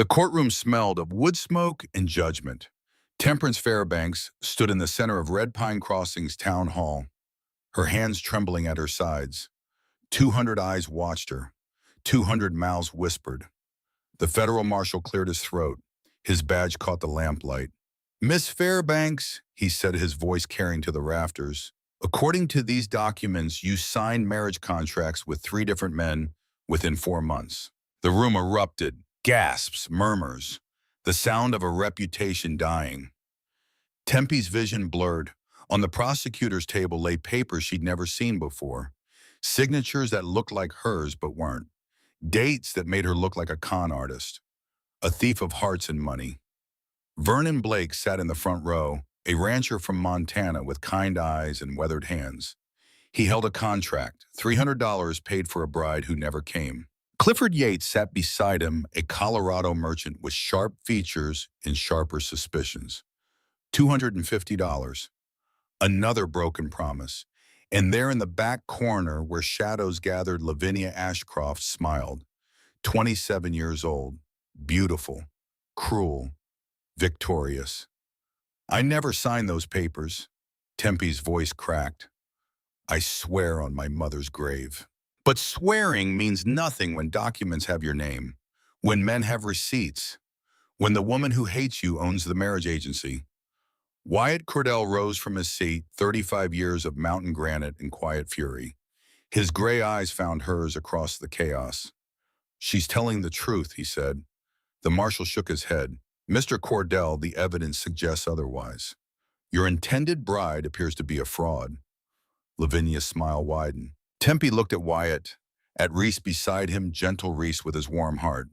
The courtroom smelled of wood smoke and judgment. Temperance Fairbanks stood in the center of Red Pine Crossing's town hall, her hands trembling at her sides. 200 eyes watched her. 200 mouths whispered. The federal marshal cleared his throat. His badge caught the lamplight. "Miss Fairbanks," he said, his voice carrying to the rafters, "according to these documents, you signed marriage contracts with 3 different men within 4 months." The room erupted. Gasps, murmurs, the sound of a reputation dying. Tempe's vision blurred. On the prosecutor's table lay papers she'd never seen before. Signatures that looked like hers but weren't. Dates that made her look like a con artist. A thief of hearts and money. Vernon Blake sat in the front row, a rancher from Montana with kind eyes and weathered hands. He held a contract, $300 paid for a bride who never came. Clifford Yates sat beside him, a Colorado merchant with sharp features and sharper suspicions. $250. Another broken promise. And there in the back corner where shadows gathered, Lavinia Ashcroft smiled. 27 years old. Beautiful. Cruel. Victorious. "I never signed those papers." Tempe's voice cracked. "I swear on my mother's grave." But swearing means nothing when documents have your name, when men have receipts, when the woman who hates you owns the marriage agency. Wyatt Cordell rose from his seat, 35 years of mountain granite and quiet fury. His gray eyes found hers across the chaos. "She's telling the truth," he said. The marshal shook his head. "Mr. Cordell, the evidence suggests otherwise. Your intended bride appears to be a fraud." Lavinia's smile widened. Tempe looked at Wyatt, at Reese beside him, gentle Reese with his warm heart.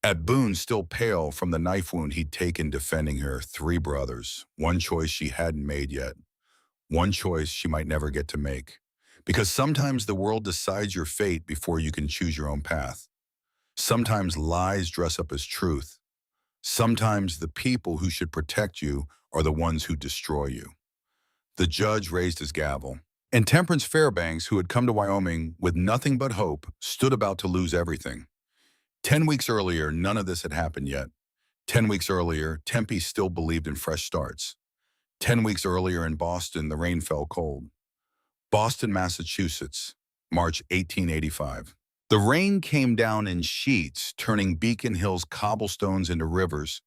At Boone, still pale from the knife wound he'd taken defending her. 3 brothers, one choice she hadn't made yet. One choice she might never get to make. Because sometimes the world decides your fate before you can choose your own path. Sometimes lies dress up as truth. Sometimes the people who should protect you are the ones who destroy you. The judge raised his gavel. And Temperance Fairbanks, who had come to Wyoming with nothing but hope, stood about to lose everything. 10 weeks earlier, none of this had happened yet. 10 weeks earlier, Tempe still believed in fresh starts. 10 weeks earlier in Boston, the rain fell cold. Boston, Massachusetts, March 1885. The rain came down in sheets, turning Beacon Hill's cobblestones into rivers.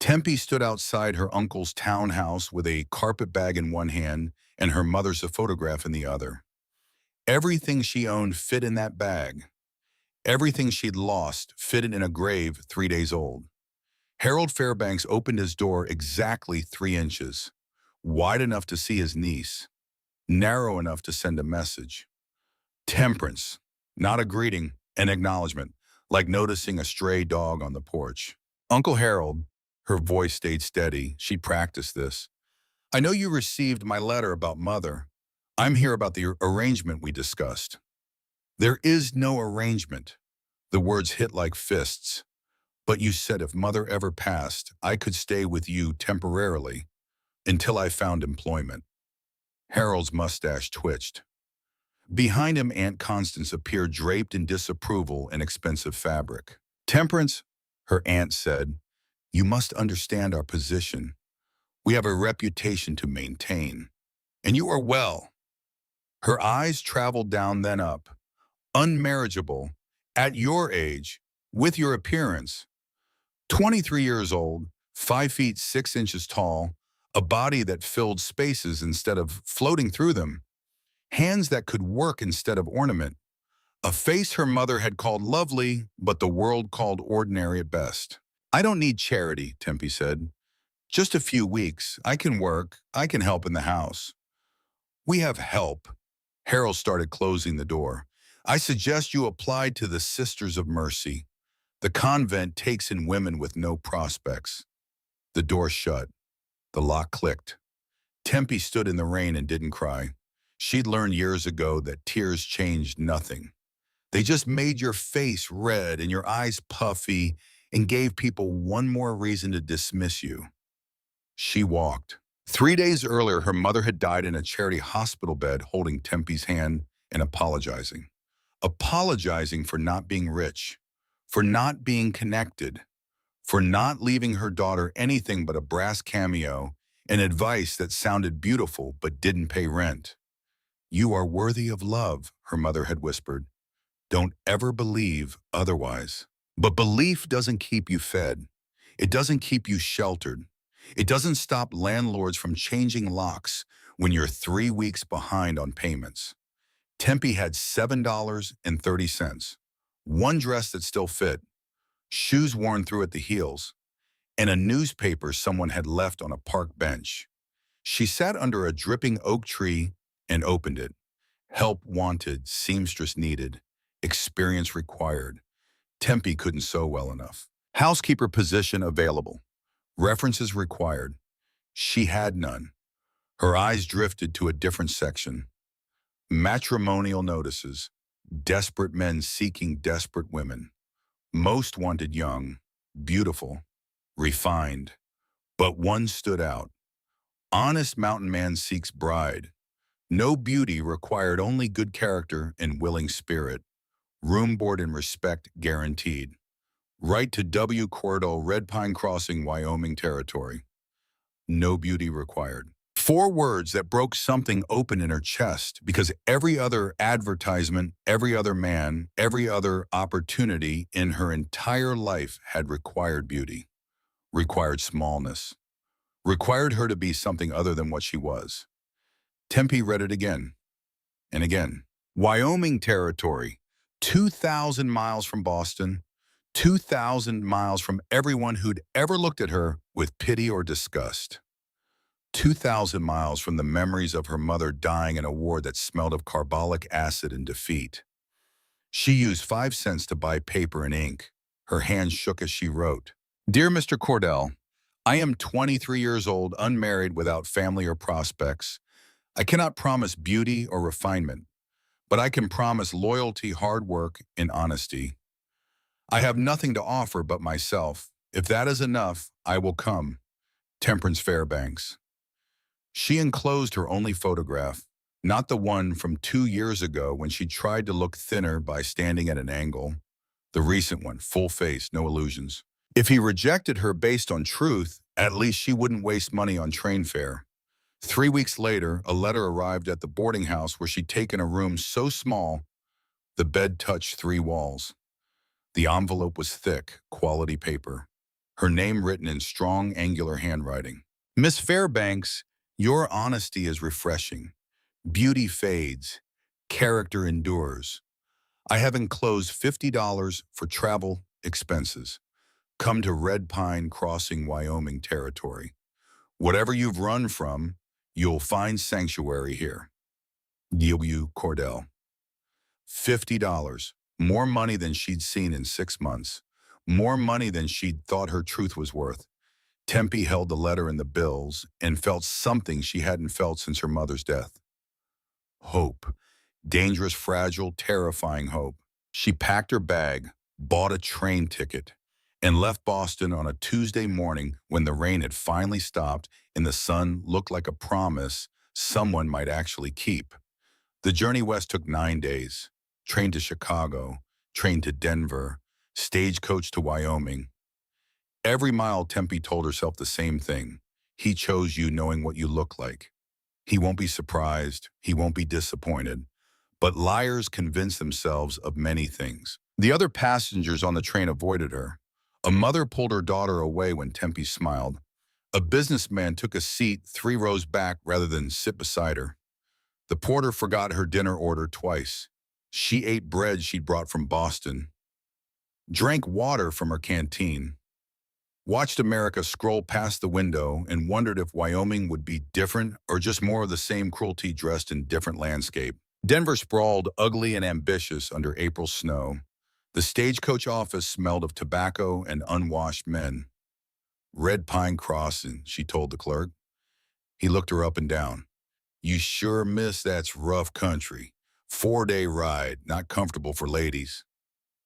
Tempe stood outside her uncle's townhouse with a carpet bag in one hand and her mother's photograph in the other. Everything she owned fit in that bag. Everything she'd lost fitted in a grave 3 days old. Harold Fairbanks opened his door exactly 3 inches, wide enough to see his niece, narrow enough to send a message. Temperance, not a greeting, an acknowledgement, like noticing a stray dog on the porch. "Uncle Harold," her voice stayed steady, she'd practiced this. "I know you received my letter about Mother. I'm here about the arrangement we discussed." "There is no arrangement." The words hit like fists. "But you said if Mother ever passed, I could stay with you temporarily until I found employment." Harold's mustache twitched. Behind him, Aunt Constance appeared draped in disapproval and expensive fabric. "Temperance," her aunt said, "you must understand our position. We have a reputation to maintain. And you are well." Her eyes traveled down, then up. "Unmarriageable, at your age, with your appearance. 23 years old, 5 feet 6 inches tall, a body that filled spaces instead of floating through them, hands that could work instead of ornament, a face her mother had called lovely, but the world called ordinary at best." "I don't need charity," Tempe said. "Just a few weeks. I can work. I can help in the house." "We have help." Harold started closing the door. "I suggest you apply to the Sisters of Mercy. The convent takes in women with no prospects." The door shut. The lock clicked. Tempe stood in the rain and didn't cry. She'd learned years ago that tears changed nothing. They just made your face red and your eyes puffy and gave people one more reason to dismiss you. She walked. 3 days earlier, her mother had died in a charity hospital bed holding Tempe's hand and apologizing. Apologizing for not being rich, for not being connected, for not leaving her daughter anything but a brass cameo and advice that sounded beautiful but didn't pay rent. "You are worthy of love," her mother had whispered. "Don't ever believe otherwise." But belief doesn't keep you fed. It doesn't keep you sheltered. It doesn't stop landlords from changing locks when you're 3 weeks behind on payments. Tempe had $7.30, one dress that still fit, shoes worn through at the heels, and a newspaper someone had left on a park bench. She sat under a dripping oak tree and opened it. Help wanted, seamstress needed, experience required. Tempe couldn't sew well enough. Housekeeper position available. References required. She had none. Her eyes drifted to a different section. Matrimonial notices. Desperate men seeking desperate women. Most wanted young, beautiful, refined. But one stood out. Honest mountain man seeks bride. No beauty required, only good character and willing spirit. Room, board, and respect guaranteed. Right to W. Cordell, Red Pine Crossing, Wyoming territory. No beauty required. 4 words that broke something open in her chest, because every other advertisement, every other man, every other opportunity in her entire life had required beauty, required smallness, required her to be something other than what she was. Tempe read it again and again. Wyoming territory, 2,000 miles from Boston, 2,000 miles from everyone who'd ever looked at her with pity or disgust. 2,000 miles from the memories of her mother dying in a war that smelled of carbolic acid and defeat. She used 5 cents to buy paper and ink. Her hands shook as she wrote. "Dear Mr. Cordell, I am 23 years old, unmarried, without family or prospects. I cannot promise beauty or refinement, but I can promise loyalty, hard work, and honesty. I have nothing to offer but myself. If that is enough, I will come. Temperance Fairbanks." She enclosed her only photograph, not the one from 2 years ago when she tried to look thinner by standing at an angle. The recent one, full face, no illusions. If he rejected her based on truth, at least she wouldn't waste money on train fare. 3 weeks later, a letter arrived at the boarding house where she'd taken a room so small the bed touched 3 walls. The envelope was thick, quality paper. Her name written in strong, angular handwriting. "Miss Fairbanks, your honesty is refreshing. Beauty fades. Character endures. I have enclosed $50 for travel expenses. Come to Red Pine Crossing, Wyoming territory. Whatever you've run from, you'll find sanctuary here. W. Cordell." $50. More money than she'd seen in 6 months. More money than she'd thought her truth was worth. Tempe held the letter and the bills and felt something she hadn't felt since her mother's death. Hope. Dangerous, fragile, terrifying hope. She packed her bag, bought a train ticket, and left Boston on a Tuesday morning when the rain had finally stopped and the sun looked like a promise someone might actually keep. The journey west took 9 days. Train to Chicago, train to Denver, stagecoach to Wyoming. Every mile, Tempe told herself the same thing. He chose you knowing what you look like. He won't be surprised. He won't be disappointed. But liars convince themselves of many things. The other passengers on the train avoided her. A mother pulled her daughter away when Tempe smiled. A businessman took a seat 3 rows back rather than sit beside her. The porter forgot her dinner order twice. She ate bread she'd brought from Boston, drank water from her canteen, watched America scroll past the window and wondered if Wyoming would be different or just more of the same cruelty dressed in different landscape. Denver sprawled ugly and ambitious under April snow. The stagecoach office smelled of tobacco and unwashed men. "Red Pine Crossing," she told the clerk. He looked her up and down. "You sure, miss, that's rough country. 4-day ride, not comfortable for ladies."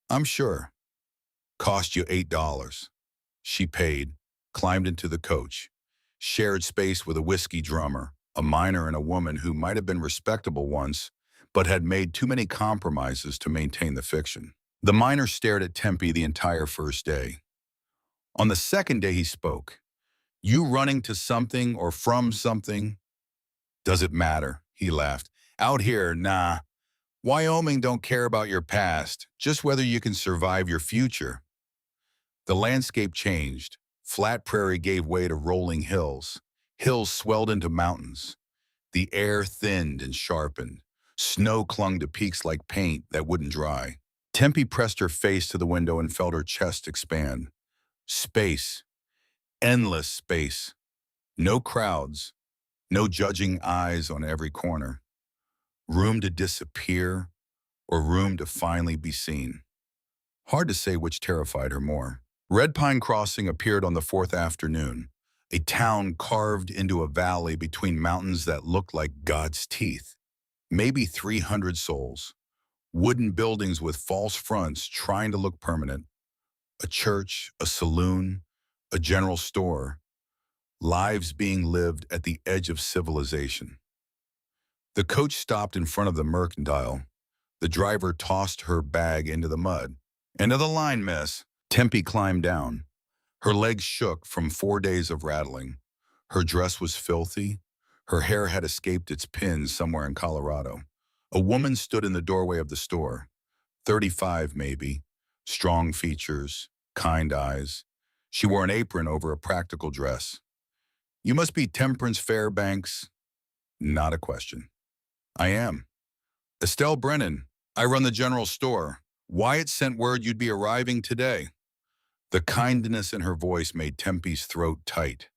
"I'm sure." "Cost you $8. She paid, climbed into the coach, shared space with a whiskey drummer, a miner and a woman who might have been respectable once, but had made too many compromises to maintain the fiction. The miner stared at Tempe the entire first day. On the second day he spoke. You running to something or from something? Does it matter? He laughed. Out here, nah. Wyoming don't care about your past, just whether you can survive your future. The landscape changed. Flat prairie gave way to rolling hills. Hills swelled into mountains. The air thinned and sharpened. Snow clung to peaks like paint that wouldn't dry. Tempe pressed her face to the window and felt her chest expand. Space. Endless space. No crowds. No judging eyes on every corner. Room to disappear or room to finally be seen. Hard to say which terrified her more. Red Pine Crossing appeared on the fourth afternoon, a town carved into a valley between mountains that looked like God's teeth. Maybe 300 souls. Wooden buildings with false fronts trying to look permanent. A church, a saloon, a general store. Lives being lived at the edge of civilization. The coach stopped in front of the mercantile. The driver tossed her bag into the mud. End of the line, miss. Tempe climbed down. Her legs shook from 4 days of rattling. Her dress was filthy. Her hair had escaped its pins somewhere in Colorado. A woman stood in the doorway of the store. 35 maybe. Strong features, kind eyes. She wore an apron over a practical dress. You must be Temperance Fairbanks. Not a question. I am. Estelle Brennan. I run the general store. Wyatt sent word you'd be arriving today. The kindness in her voice made Tempe's throat tight.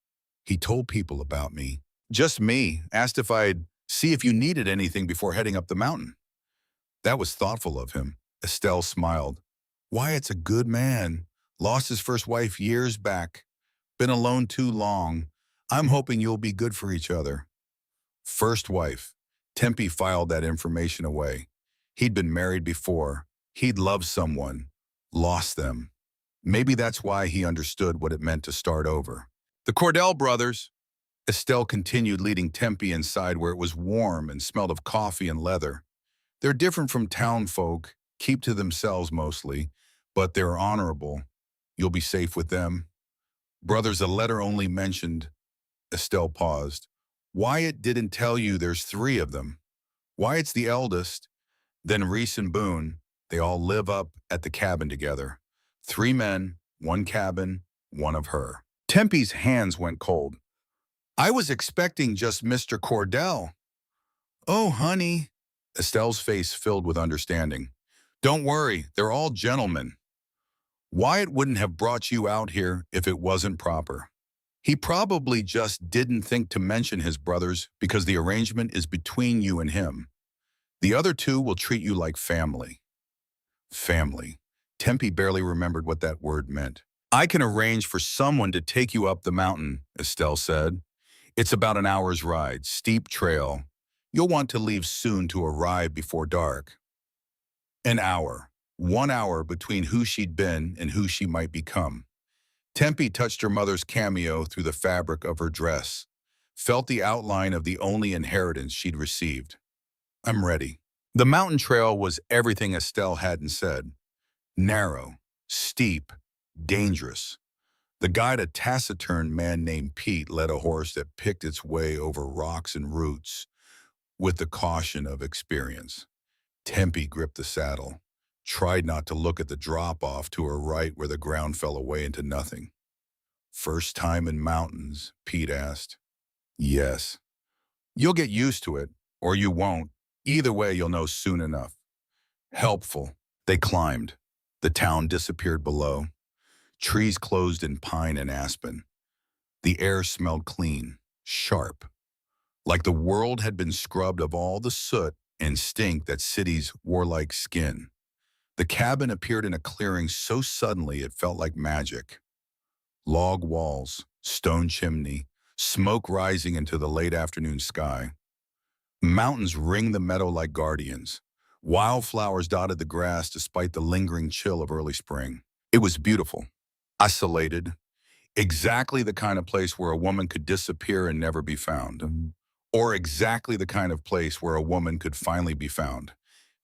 He told people about me. Just me. Asked if I'd see if you needed anything before heading up the mountain. That was thoughtful of him. Estelle smiled. Wyatt's a good man. Lost his first wife years back. Been alone too long. I'm hoping you'll be good for each other. First wife. Tempe filed that information away. He'd been married before. He'd loved someone. Lost them. Maybe that's why he understood what it meant to start over. The Cordell brothers. Estelle continued, leading Tempe inside where it was warm and smelled of coffee and leather. They're different from town folk, keep to themselves mostly, but they're honorable. You'll be safe with them. Brothers, a letter only mentioned. Estelle paused. Wyatt didn't tell you there's 3 of them. Wyatt's the eldest, then Reese and Boone. They all live up at the cabin together. 3 men, 1 cabin, 1 of her. Tempe's hands went cold. I was expecting just Mr. Cordell. Oh, honey. Estelle's face filled with understanding. Don't worry, they're all gentlemen. Wyatt wouldn't have brought you out here if it wasn't proper. He probably just didn't think to mention his brothers because the arrangement is between you and him. The other 2 will treat you like family. Family. Tempe barely remembered what that word meant. I can arrange for someone to take you up the mountain, Estelle said. It's about an hour's ride, steep trail. You'll want to leave soon to arrive before dark. An hour. 1 hour between who she'd been and who she might become. Tempe touched her mother's cameo through the fabric of her dress, felt the outline of the only inheritance she'd received. I'm ready. The mountain trail was everything Estelle hadn't said. Narrow, steep, dangerous. The guide, a taciturn man named Pete, led a horse that picked its way over rocks and roots with the caution of experience. Tempe gripped the saddle, tried not to look at the drop-off to her right where the ground fell away into nothing. First time in mountains, Pete asked. Yes. You'll get used to it, or you won't. Either way, you'll know soon enough. Helpful. They climbed. The town disappeared below. Trees closed in pine and aspen. The air smelled clean, sharp, like the world had been scrubbed of all the soot and stink that cities wore like skin. The cabin appeared in a clearing so suddenly it felt like magic. Log walls, stone chimney, smoke rising into the late afternoon sky. Mountains ringed the meadow like guardians. Wildflowers dotted the grass despite the lingering chill of early spring. It was beautiful, isolated, exactly the kind of place where a woman could disappear and never be found. Or exactly the kind of place where a woman could finally be found.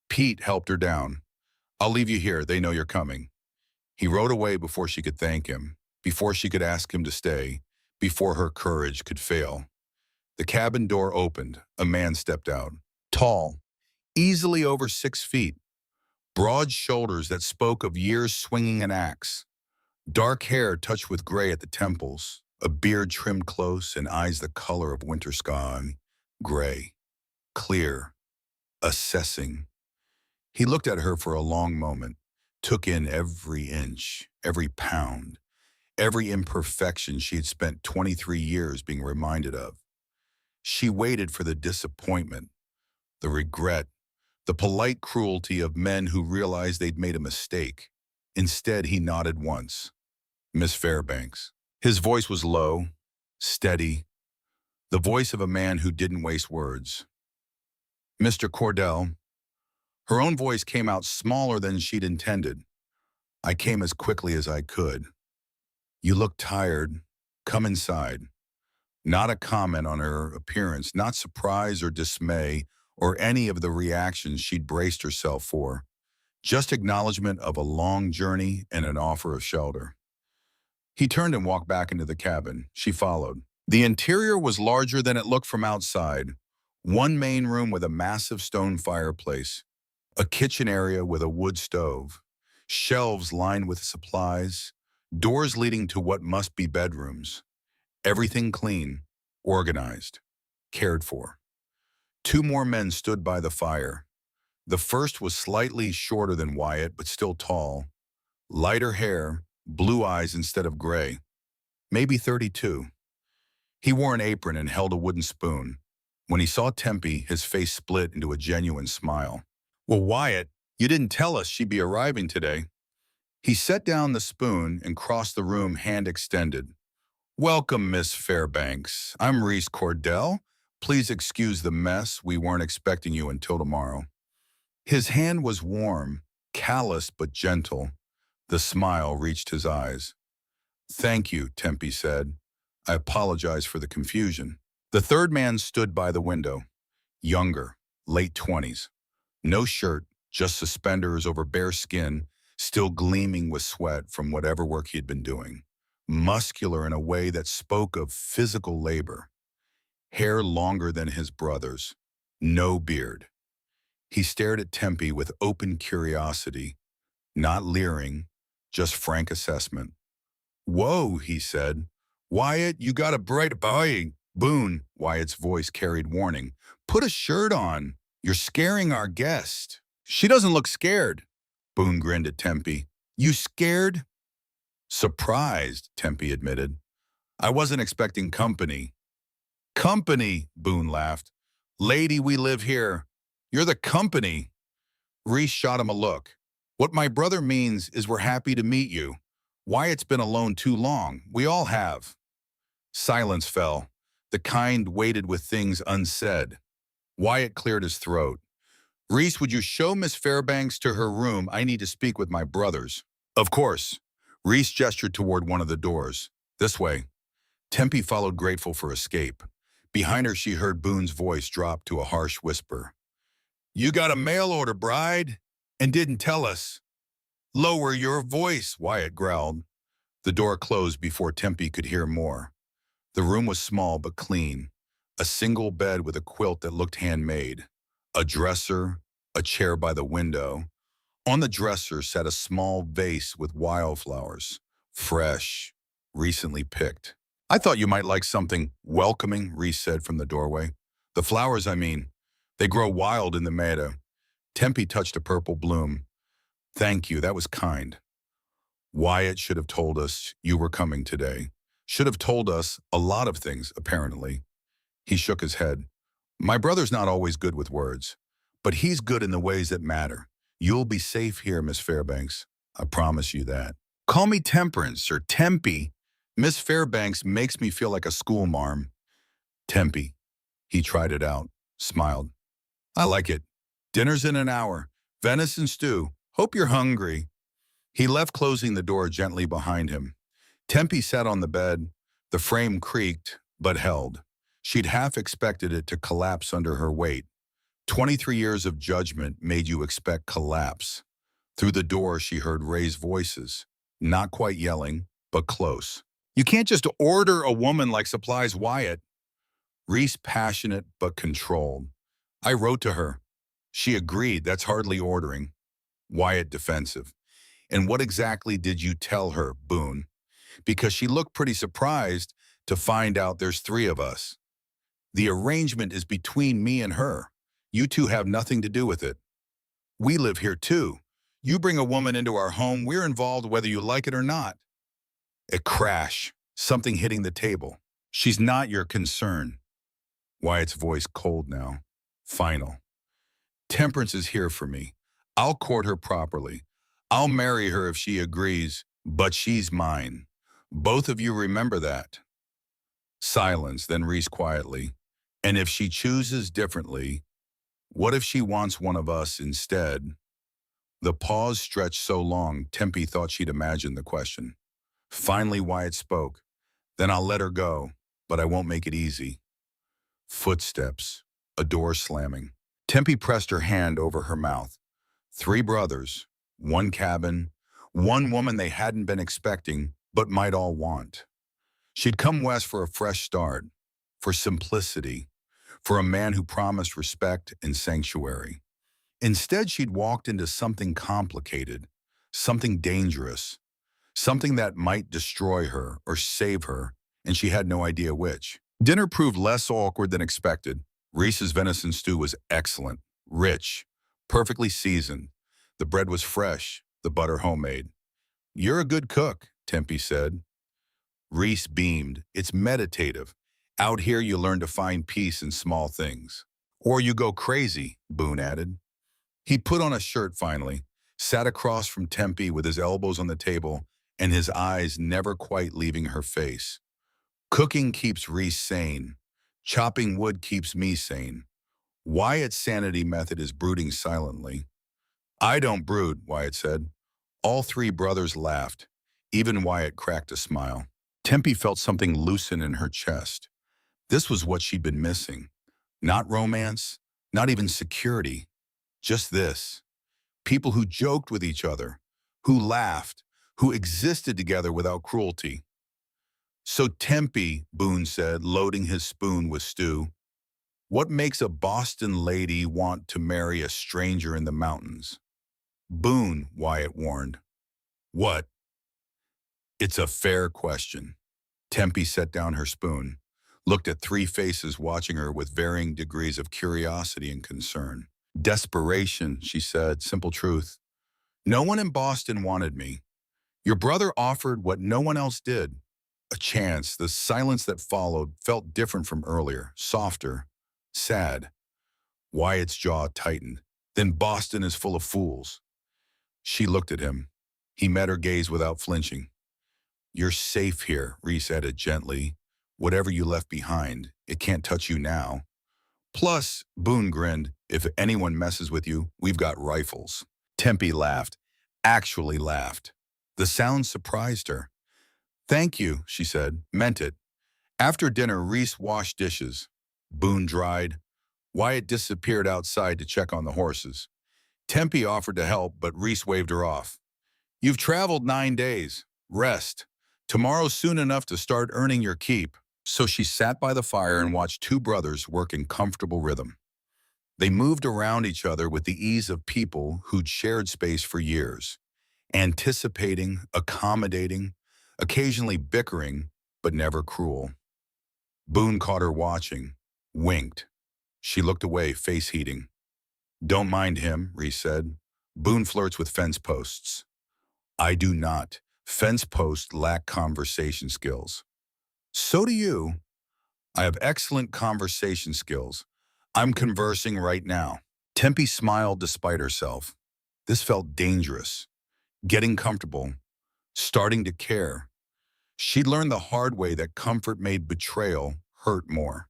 Pete helped her down. I'll leave you here, they know you're coming. He rode away before she could thank him. before she could ask him to stay, before her courage could fail. The cabin door opened. A man stepped out. Tall, easily over 6 feet, broad shoulders that spoke of years swinging an axe, dark hair touched with gray at the temples, a beard trimmed close and eyes the color of winter sky, gray, clear, assessing. He looked at her for a long moment, took in every inch, every pound, every imperfection she had spent 23 years being reminded of. She waited for the disappointment, the regret, the polite cruelty of men who realized they'd made a mistake. Instead, he nodded once. Miss Fairbanks. His voice was low, steady, the voice of a man who didn't waste words. Mr. Cordell. Her own voice came out smaller than she'd intended. I came as quickly as I could. You look tired. Come inside. Not a comment on her appearance, not surprise or dismay, or any of the reactions she'd braced herself for. Just acknowledgement of a long journey and an offer of shelter. He turned and walked back into the cabin. She followed. The interior was larger than it looked from outside. One main room with a massive stone fireplace, a kitchen area with a wood stove, shelves lined with supplies, doors leading to what must be bedrooms. Everything clean, organized, cared for. Two more men stood by the fire. The first was slightly shorter than Wyatt, but still tall. Lighter hair, blue eyes instead of gray. Maybe 32. He wore an apron and held a wooden spoon. When he saw Tempe, his face split into a genuine smile. Well, Wyatt, you didn't tell us she'd be arriving today. He set down the spoon and crossed the room, hand extended. Welcome, Miss Fairbanks. I'm Reese Cordell. Please excuse the mess. We weren't expecting you until tomorrow. His hand was warm, callous but gentle. The smile reached his eyes. Thank you, Tempe said. I apologize for the confusion. The third man stood by the window. Younger, late 20s. No shirt, just suspenders over bare skin, still gleaming with sweat from whatever work he had been doing. Muscular in a way that spoke of physical labor. Hair longer than his brother's. No beard. He stared at Tempe with open curiosity, not leering, just frank assessment. Whoa, he said. Wyatt, you got a bright eye. Boone, Wyatt's voice carried warning. Put a shirt on. You're scaring our guest. She doesn't look scared. Boone grinned at Tempe. You scared? Surprised, Tempe admitted. I wasn't expecting company. Company, Boone laughed. Lady, we live here. You're the company. Reese shot him a look. What my brother means is we're happy to meet you. Wyatt's been alone too long. We all have. Silence fell. The kind waited with things unsaid. Wyatt cleared his throat. Reese, would you show Miss Fairbanks to her room? I need to speak with my brothers. Of course. Reese gestured toward one of the doors. This way. Tempe followed, grateful for escape. Behind her, she heard Boone's voice drop to a harsh whisper. You got a mail order, bride, and didn't tell us. Lower your voice, Wyatt growled. The door closed before Tempe could hear more. The room was small but clean. A single bed with a quilt that looked handmade. A dresser, a chair by the window. On the dresser sat a small vase with wildflowers. Fresh, recently picked. I thought you might like something welcoming, Reese said from the doorway. The flowers, I mean. They grow wild in the meadow. Tempe touched a purple bloom. Thank you, that was kind. Wyatt should have told us you were coming today. Should have told us a lot of things, apparently. He shook his head. My brother's not always good with words, but he's good in the ways that matter. You'll be safe here, Miss Fairbanks. I promise you that. Call me Temperance or Tempe. Miss Fairbanks makes me feel like a schoolmarm. Tempe. He tried it out, smiled. I like it. Dinner's in an hour. Venison stew. Hope you're hungry. He left, closing the door gently behind him. Tempe sat on the bed. The frame creaked, but held. She'd half expected it to collapse under her weight. 23 years of judgment made you expect collapse. Through the door, she heard raised voices, not quite yelling, but close. You can't just order a woman like supplies Wyatt. Reese passionate but controlled. I wrote to her. She agreed, that's hardly ordering. Wyatt defensive. And what exactly did you tell her, Boone? Because she looked pretty surprised to find out there's three of us. The arrangement is between me and her. You two have nothing to do with it. We live here too. You bring a woman into our home, we're involved whether you like it or not. A crash, something hitting the table. She's not your concern. Wyatt's voice cold now. Final. Temperance is here for me. I'll court her properly. I'll marry her if she agrees, but she's mine. Both of you remember that. Silence, then Reese quietly. And if she chooses differently, what if she wants one of us instead? The pause stretched so long, Tempe thought she'd imagined the question. Finally, Wyatt spoke. Then I'll let her go, but I won't make it easy. Footsteps, a door slamming. Tempe pressed her hand over her mouth. Three brothers, one cabin, one woman they hadn't been expecting, but might all want. She'd come west for a fresh start, for simplicity, for a man who promised respect and sanctuary. Instead, she'd walked into something complicated, something dangerous, something that might destroy her or save her, and she had no idea which. Dinner proved less awkward than expected. Reese's venison stew was excellent, rich, perfectly seasoned. The bread was fresh, the butter homemade. You're a good cook, Tempe said. Reese beamed. It's meditative. Out here you learn to find peace in small things. Or you go crazy, Boone added. He put on a shirt finally, sat across from Tempe with his elbows on the table and his eyes never quite leaving her face. Cooking keeps Reese sane. Chopping wood keeps me sane. Wyatt's sanity method is brooding silently. I don't brood, Wyatt said. All three brothers laughed. Even Wyatt cracked a smile. Tempe felt something loosen in her chest. This was what she'd been missing. Not romance, not even security. Just this. People who joked with each other, who laughed, who existed together without cruelty. So Tempe, Boone said, loading his spoon with stew, what makes a Boston lady want to marry a stranger in the mountains? Boone, Wyatt warned. What? It's a fair question. Tempe set down her spoon, looked at three faces watching her with varying degrees of curiosity and concern. Desperation, she said, simple truth. No one in Boston wanted me. Your brother offered what no one else did. A chance. The silence that followed felt different from earlier, softer, sad. Wyatt's jaw tightened. Then Boston is full of fools. She looked at him. He met her gaze without flinching. You're safe here, Reese added gently. Whatever you left behind, it can't touch you now. Plus, Boone grinned, if anyone messes with you, we've got rifles. Tempe laughed, actually laughed. The sound surprised her. Thank you, she said, meant it. After dinner, Reese washed dishes. Boone dried. Wyatt disappeared outside to check on the horses. Tempe offered to help, but Reese waved her off. You've traveled 9 days. Rest. Tomorrow's soon enough to start earning your keep. So she sat by the fire and watched two brothers work in comfortable rhythm. They moved around each other with the ease of people who'd shared space for years, anticipating, accommodating, occasionally bickering, but never cruel. Boone caught her watching, winked. She looked away, face heating. Don't mind him, Reese said. Boone flirts with fence posts. I do not. Fence posts lack conversation skills. So do you. I have excellent conversation skills. I'm conversing right now. Tempe smiled despite herself. This felt dangerous. Getting comfortable. Starting to care. She'd learned the hard way that comfort made betrayal hurt more.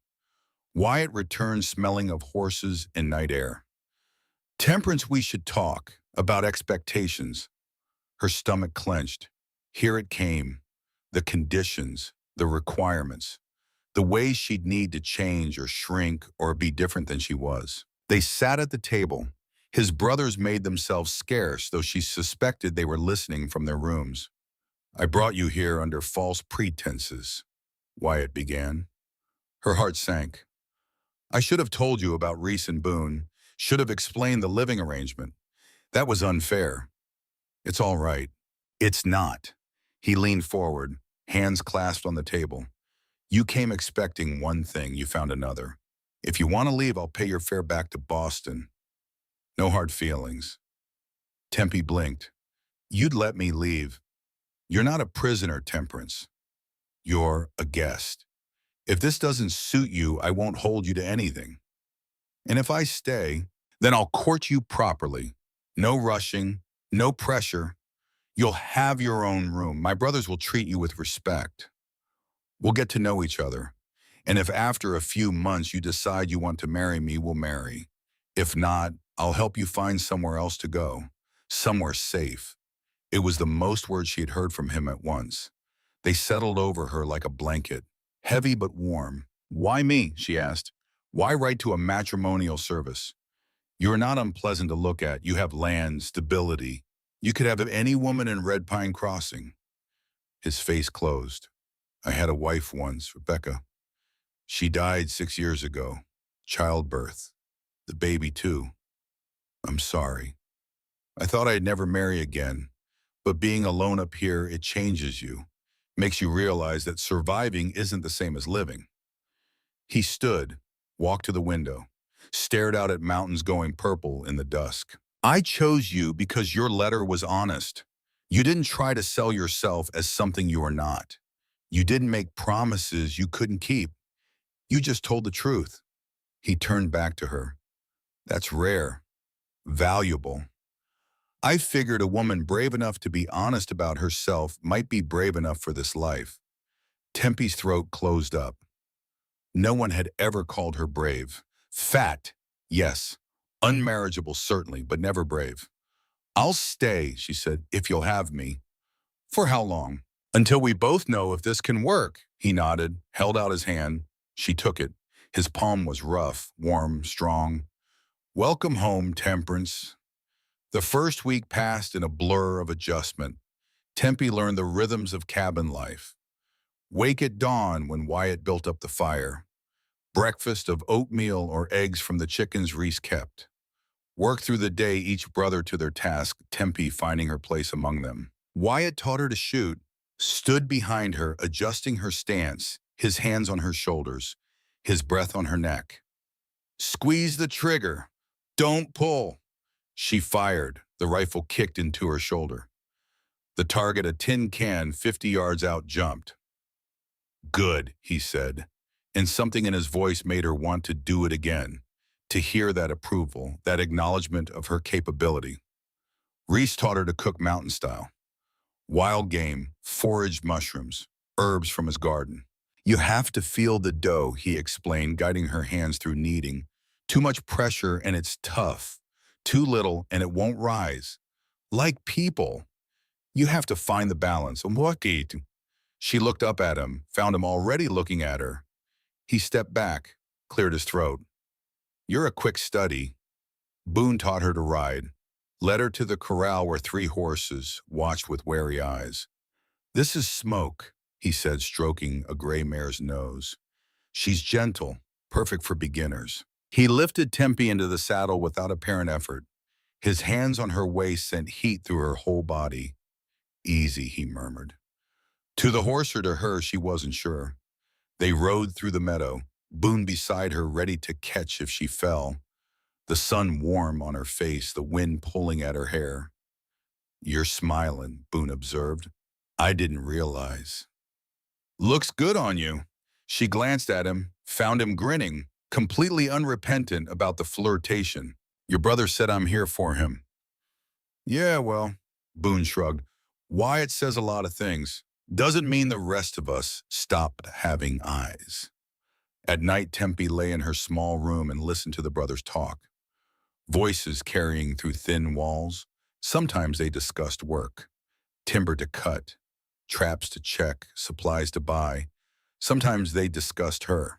Wyatt returned smelling of horses and night air. Temperance, we should talk about expectations. Her stomach clenched. Here it came. The conditions, the requirements, the ways she'd need to change or shrink or be different than she was. They sat at the table. His brothers made themselves scarce, though she suspected they were listening from their rooms. I brought you here under false pretenses, Wyatt began. Her heart sank. I should have told you about Reese and Boone, should have explained the living arrangement. That was unfair. It's all right. It's not. He leaned forward, hands clasped on the table. You came expecting one thing, you found another. If you want to leave, I'll pay your fare back to Boston. No hard feelings. Tempe blinked. You'd let me leave. You're not a prisoner, Temperance. You're a guest. If this doesn't suit you, I won't hold you to anything. And if I stay, then I'll court you properly. No rushing, no pressure. You'll have your own room. My brothers will treat you with respect. We'll get to know each other. And if after a few months you decide you want to marry me, we'll marry. If not, I'll help you find somewhere else to go. Somewhere safe. It was the most words she had heard from him at once. They settled over her like a blanket, heavy but warm. Why me? She asked. Why write to a matrimonial service? You're not unpleasant to look at. You have land, stability. You could have any woman in Red Pine Crossing. His face closed. I had a wife once, Rebecca. She died 6 years ago. Childbirth. The baby too. I'm sorry. I thought I'd never marry again. But being alone up here, it changes you. Makes you realize that surviving isn't the same as living. He stood, walked to the window, stared out at mountains going purple in the dusk. I chose you because your letter was honest. You didn't try to sell yourself as something you are not. You didn't make promises you couldn't keep. You just told the truth. He turned back to her. That's rare, valuable. I figured a woman brave enough to be honest about herself might be brave enough for this life. Tempe's throat closed up. No one had ever called her brave. Fat, yes. Unmarriageable, certainly, but never brave. I'll stay, she said, if you'll have me. For how long? Until we both know if this can work. He nodded, held out his hand. She took it. His palm was rough, warm, strong. Welcome home, Temperance. The first week passed in a blur of adjustment. Tempe learned the rhythms of cabin life. Wake at dawn when Wyatt built up the fire. Breakfast of oatmeal or eggs from the chickens Reese kept. Work through the day, each brother to their task, Tempe finding her place among them. Wyatt taught her to shoot, stood behind her, adjusting her stance, his hands on her shoulders, his breath on her neck. Squeeze the trigger. Don't pull. She fired. The rifle kicked into her shoulder. The target, a tin can 50 yards out, jumped. Good, he said, and something in his voice made her want to do it again, to hear that approval, that acknowledgement of her capability. Reese taught her to cook mountain style. Wild game, foraged mushrooms, herbs from his garden. You have to feel the dough, he explained, guiding her hands through kneading. Too much pressure and it's tough. Too little and it won't rise. Like people. You have to find the balance. She looked up at him, found him already looking at her. He stepped back, cleared his throat. You're a quick study. Boone taught her to ride. Led her to the corral where 3 horses watched with wary eyes. This is Smoke, he said, stroking a gray mare's nose. She's gentle, perfect for beginners. He lifted Tempe into the saddle without apparent effort. His hands on her waist sent heat through her whole body. Easy, he murmured. To the horse or to her, she wasn't sure. They rode through the meadow, Boone beside her, ready to catch if she fell. The sun warm on her face, the wind pulling at her hair. You're smiling, Boone observed. I didn't realize. Looks good on you. She glanced at him, found him grinning, completely unrepentant about the flirtation. Your brother said I'm here for him. Yeah, well, Boone shrugged. Wyatt says a lot of things. Doesn't mean the rest of us stopped having eyes. At night, Tempe lay in her small room and listened to the brothers talk. Voices carrying through thin walls. Sometimes they discussed work. Timber to cut, traps to check, supplies to buy. Sometimes they discussed her.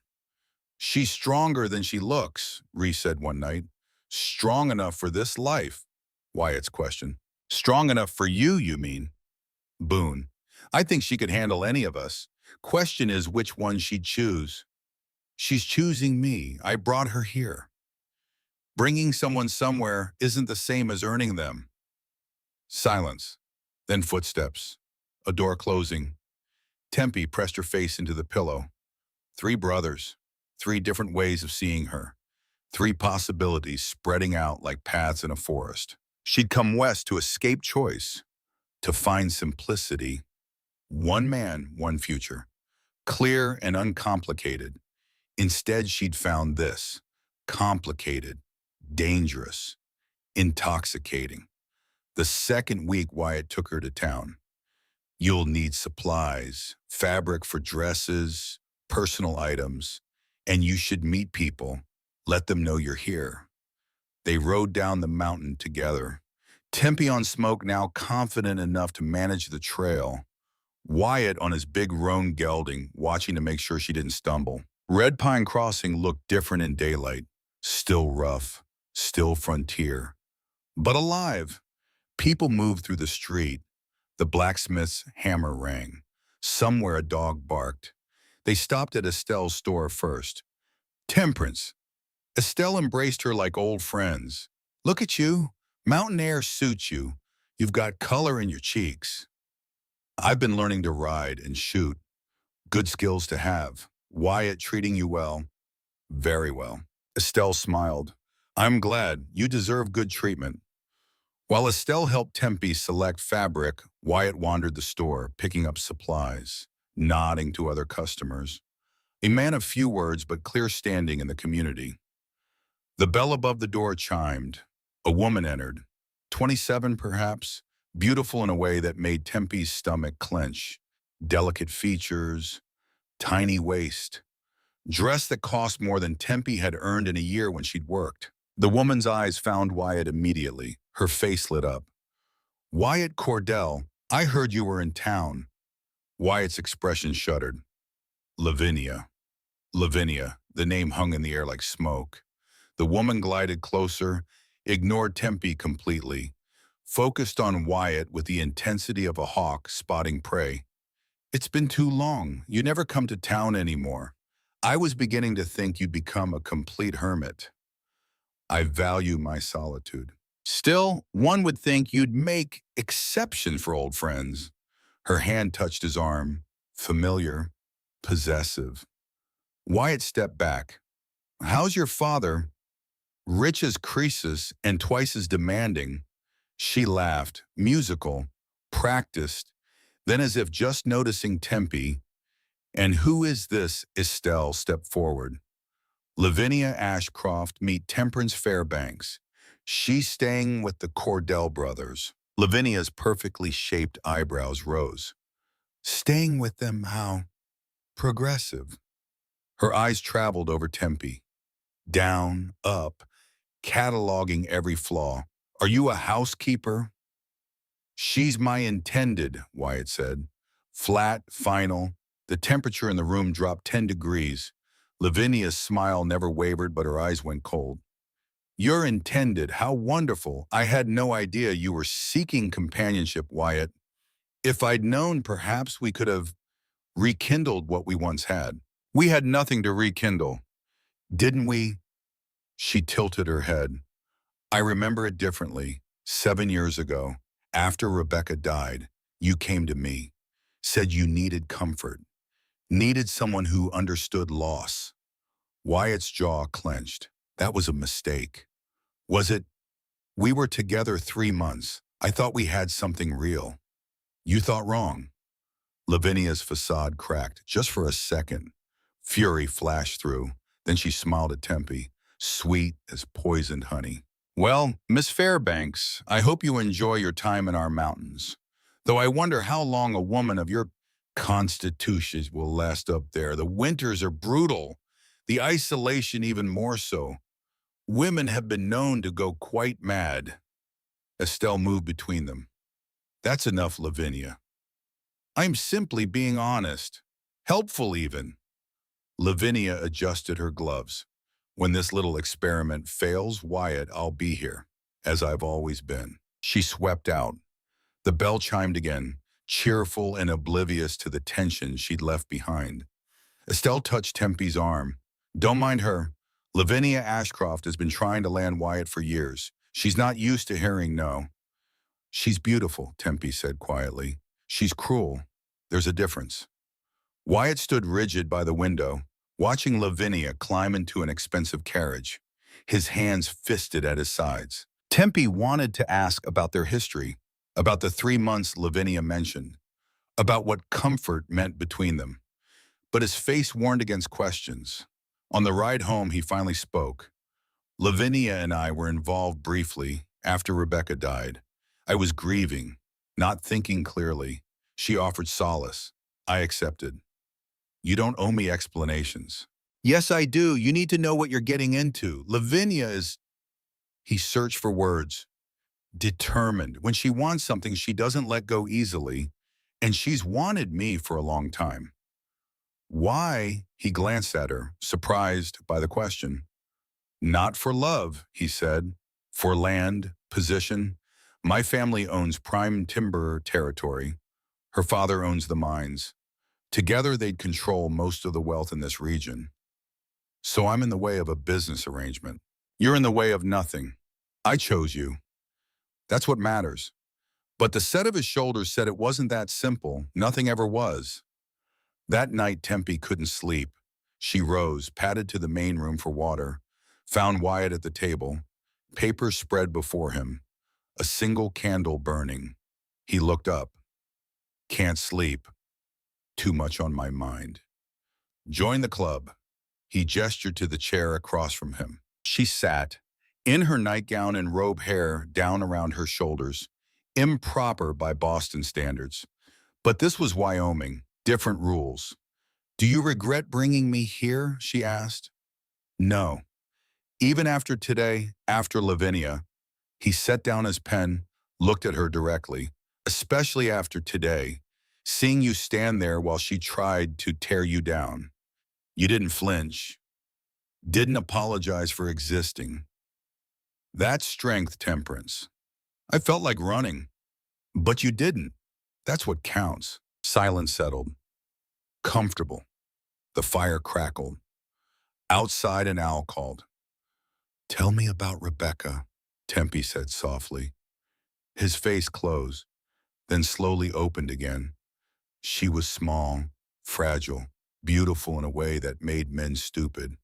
She's stronger than she looks, Reese said one night. Strong enough for this life, Wyatt's question. Strong enough for you mean? Boone. I think she could handle any of us. Question is which one she'd choose. She's choosing me. I brought her here. Bringing someone somewhere isn't the same as earning them. Silence. Then footsteps. A door closing. Tempe pressed her face into the pillow. Three brothers. Three different ways of seeing her. Three possibilities spreading out like paths in a forest. She'd come west to escape choice, to find simplicity. One man, one future. Clear and uncomplicated. Instead, she'd found this. Complicated, dangerous, intoxicating. The second week Wyatt took her to town. You'll need supplies, fabric for dresses, personal items, and you should meet people. Let them know you're here. They rode down the mountain together. Tempe on Smoke now confident enough to manage the trail. Wyatt on his big roan gelding, watching to make sure she didn't stumble. Red Pine Crossing looked different in daylight. Still rough, still frontier, but alive. People moved through the street. The blacksmith's hammer rang. Somewhere a dog barked. They stopped at Estelle's store first. Temperance. Estelle embraced her like old friends. Look at you. Mountain air suits you. You've got color in your cheeks. I've been learning to ride and shoot. Good skills to have. Wyatt treating you well? Very well. Estelle smiled. I'm glad. You deserve good treatment. While Estelle helped Tempe select fabric, Wyatt wandered the store, picking up supplies, nodding to other customers. A man of few words but clear standing in the community. The bell above the door chimed. A woman entered. 27 perhaps, beautiful in a way that made Tempe's stomach clench. Delicate features, tiny waist. Dress that cost more than Tempe had earned in a year when she'd worked. The woman's eyes found Wyatt immediately. Her face lit up. Wyatt Cordell, I heard you were in town. Wyatt's expression shuddered. Lavinia. Lavinia, the name hung in the air like smoke. The woman glided closer, ignored Tempe completely, focused on Wyatt with the intensity of a hawk spotting prey. It's been too long. You never come to town anymore. I was beginning to think you'd become a complete hermit. I value my solitude. Still, one would think you'd make exceptions for old friends. Her hand touched his arm, familiar, possessive. Wyatt stepped back. How's your father? Rich as Croesus and twice as demanding. She laughed, musical, practiced, then as if just noticing Tempe. And who is this? Estelle stepped forward. Lavinia Ashcroft, meet Temperance Fairbanks. She's staying with the Cordell brothers. Lavinia's perfectly shaped eyebrows rose. Staying with them, how? Progressive. Her eyes traveled over Tempe. Down, up, cataloging every flaw. Are you a housekeeper? She's my intended, Wyatt said. Flat, final. The temperature in the room dropped 10 degrees. Lavinia's smile never wavered, but her eyes went cold. You're intended. How wonderful. I had no idea you were seeking companionship, Wyatt. If I'd known, perhaps we could have rekindled what we once had. We had nothing to rekindle. Didn't we? She tilted her head. I remember it differently. 7 years ago, after Rebecca died, you came to me, said you needed comfort, needed someone who understood loss. Wyatt's jaw clenched. That was a mistake. Was it? We were together 3 months. I thought we had something real. You thought wrong. Lavinia's facade cracked just for a second. Fury flashed through. Then she smiled at Tempe, sweet as poisoned honey. Well, Miss Fairbanks, I hope you enjoy your time in our mountains. Though I wonder how long a woman of your constitution will last up there. The winters are brutal. The isolation even more so. Women have been known to go quite mad. Estelle moved between them. That's enough, Lavinia. I'm simply being honest. Helpful even. Lavinia adjusted her gloves. When this little experiment fails, Wyatt, I'll be here, as I've always been. She swept out. The bell chimed again, cheerful and oblivious to the tension she'd left behind. Estelle touched Tempe's arm. Don't mind her. Lavinia Ashcroft has been trying to land Wyatt for years. She's not used to hearing no. She's beautiful, Tempe said quietly. She's cruel. There's a difference. Wyatt stood rigid by the window, watching Lavinia climb into an expensive carriage, his hands fisted at his sides. Tempe wanted to ask about their history, about the 3 months Lavinia mentioned, about what comfort meant between them. But his face warned against questions. On the ride home, he finally spoke. Lavinia and I were involved briefly after Rebecca died. I was grieving, not thinking clearly. She offered solace. I accepted. You don't owe me explanations. Yes, I do. You need to know what you're getting into. Lavinia is... He searched for words. Determined. When she wants something, she doesn't let go easily, and she's wanted me for a long time. Why? He glanced at her, surprised by the question. Not for love, he said. For land, position. My family owns prime timber territory. Her father owns the mines. Together, they'd control most of the wealth in this region. So I'm in the way of a business arrangement. You're in the way of nothing. I chose you. That's what matters. But the set of his shoulders said it wasn't that simple. Nothing ever was. That night, Tempe couldn't sleep. She rose, padded to the main room for water, found Wyatt at the table, papers spread before him, a single candle burning. He looked up. Can't sleep. Too much on my mind. Join the club. He gestured to the chair across from him. She sat, in her nightgown and robe, hair down around her shoulders, improper by Boston standards. But this was Wyoming, different rules. Do you regret bringing me here? She asked. No. Even after today, after Lavinia, he set down his pen, looked at her directly, especially after today, seeing you stand there while she tried to tear you down. You didn't flinch, didn't apologize for existing. That's strength, Temperance. I felt like running, but you didn't. That's what counts. Silence settled. Comfortable. The fire crackled. Outside, an owl called. Tell me about Rebecca, Tempe said softly. His face closed, then slowly opened again. She was small, fragile, beautiful in a way that made men stupid.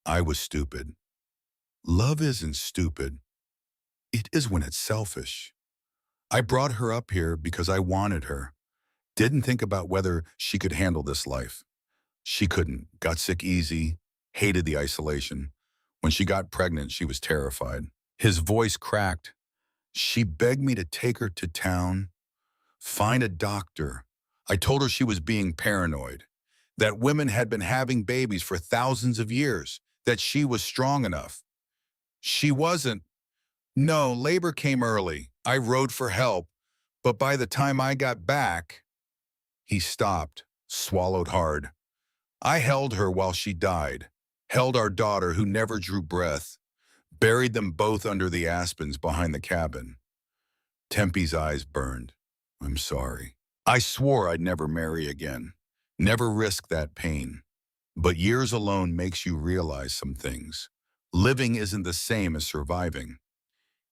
I was stupid. Love isn't stupid. It is when it's selfish. I brought her up here because I wanted her. Didn't think about whether she could handle this life. She couldn't. Got sick easy. Hated the isolation. When she got pregnant, she was terrified. His voice cracked. She begged me to take her to town, find a doctor. I told her she was being paranoid, that women had been having babies for thousands of years, that she was strong enough. She wasn't. No, labor came early. I rode for help, but by the time I got back, he stopped, swallowed hard. I held her while she died, held our daughter who never drew breath, buried them both under the aspens behind the cabin. Tempe's eyes burned. I'm sorry. I swore I'd never marry again, never risk that pain. But years alone makes you realize some things. Living isn't the same as surviving.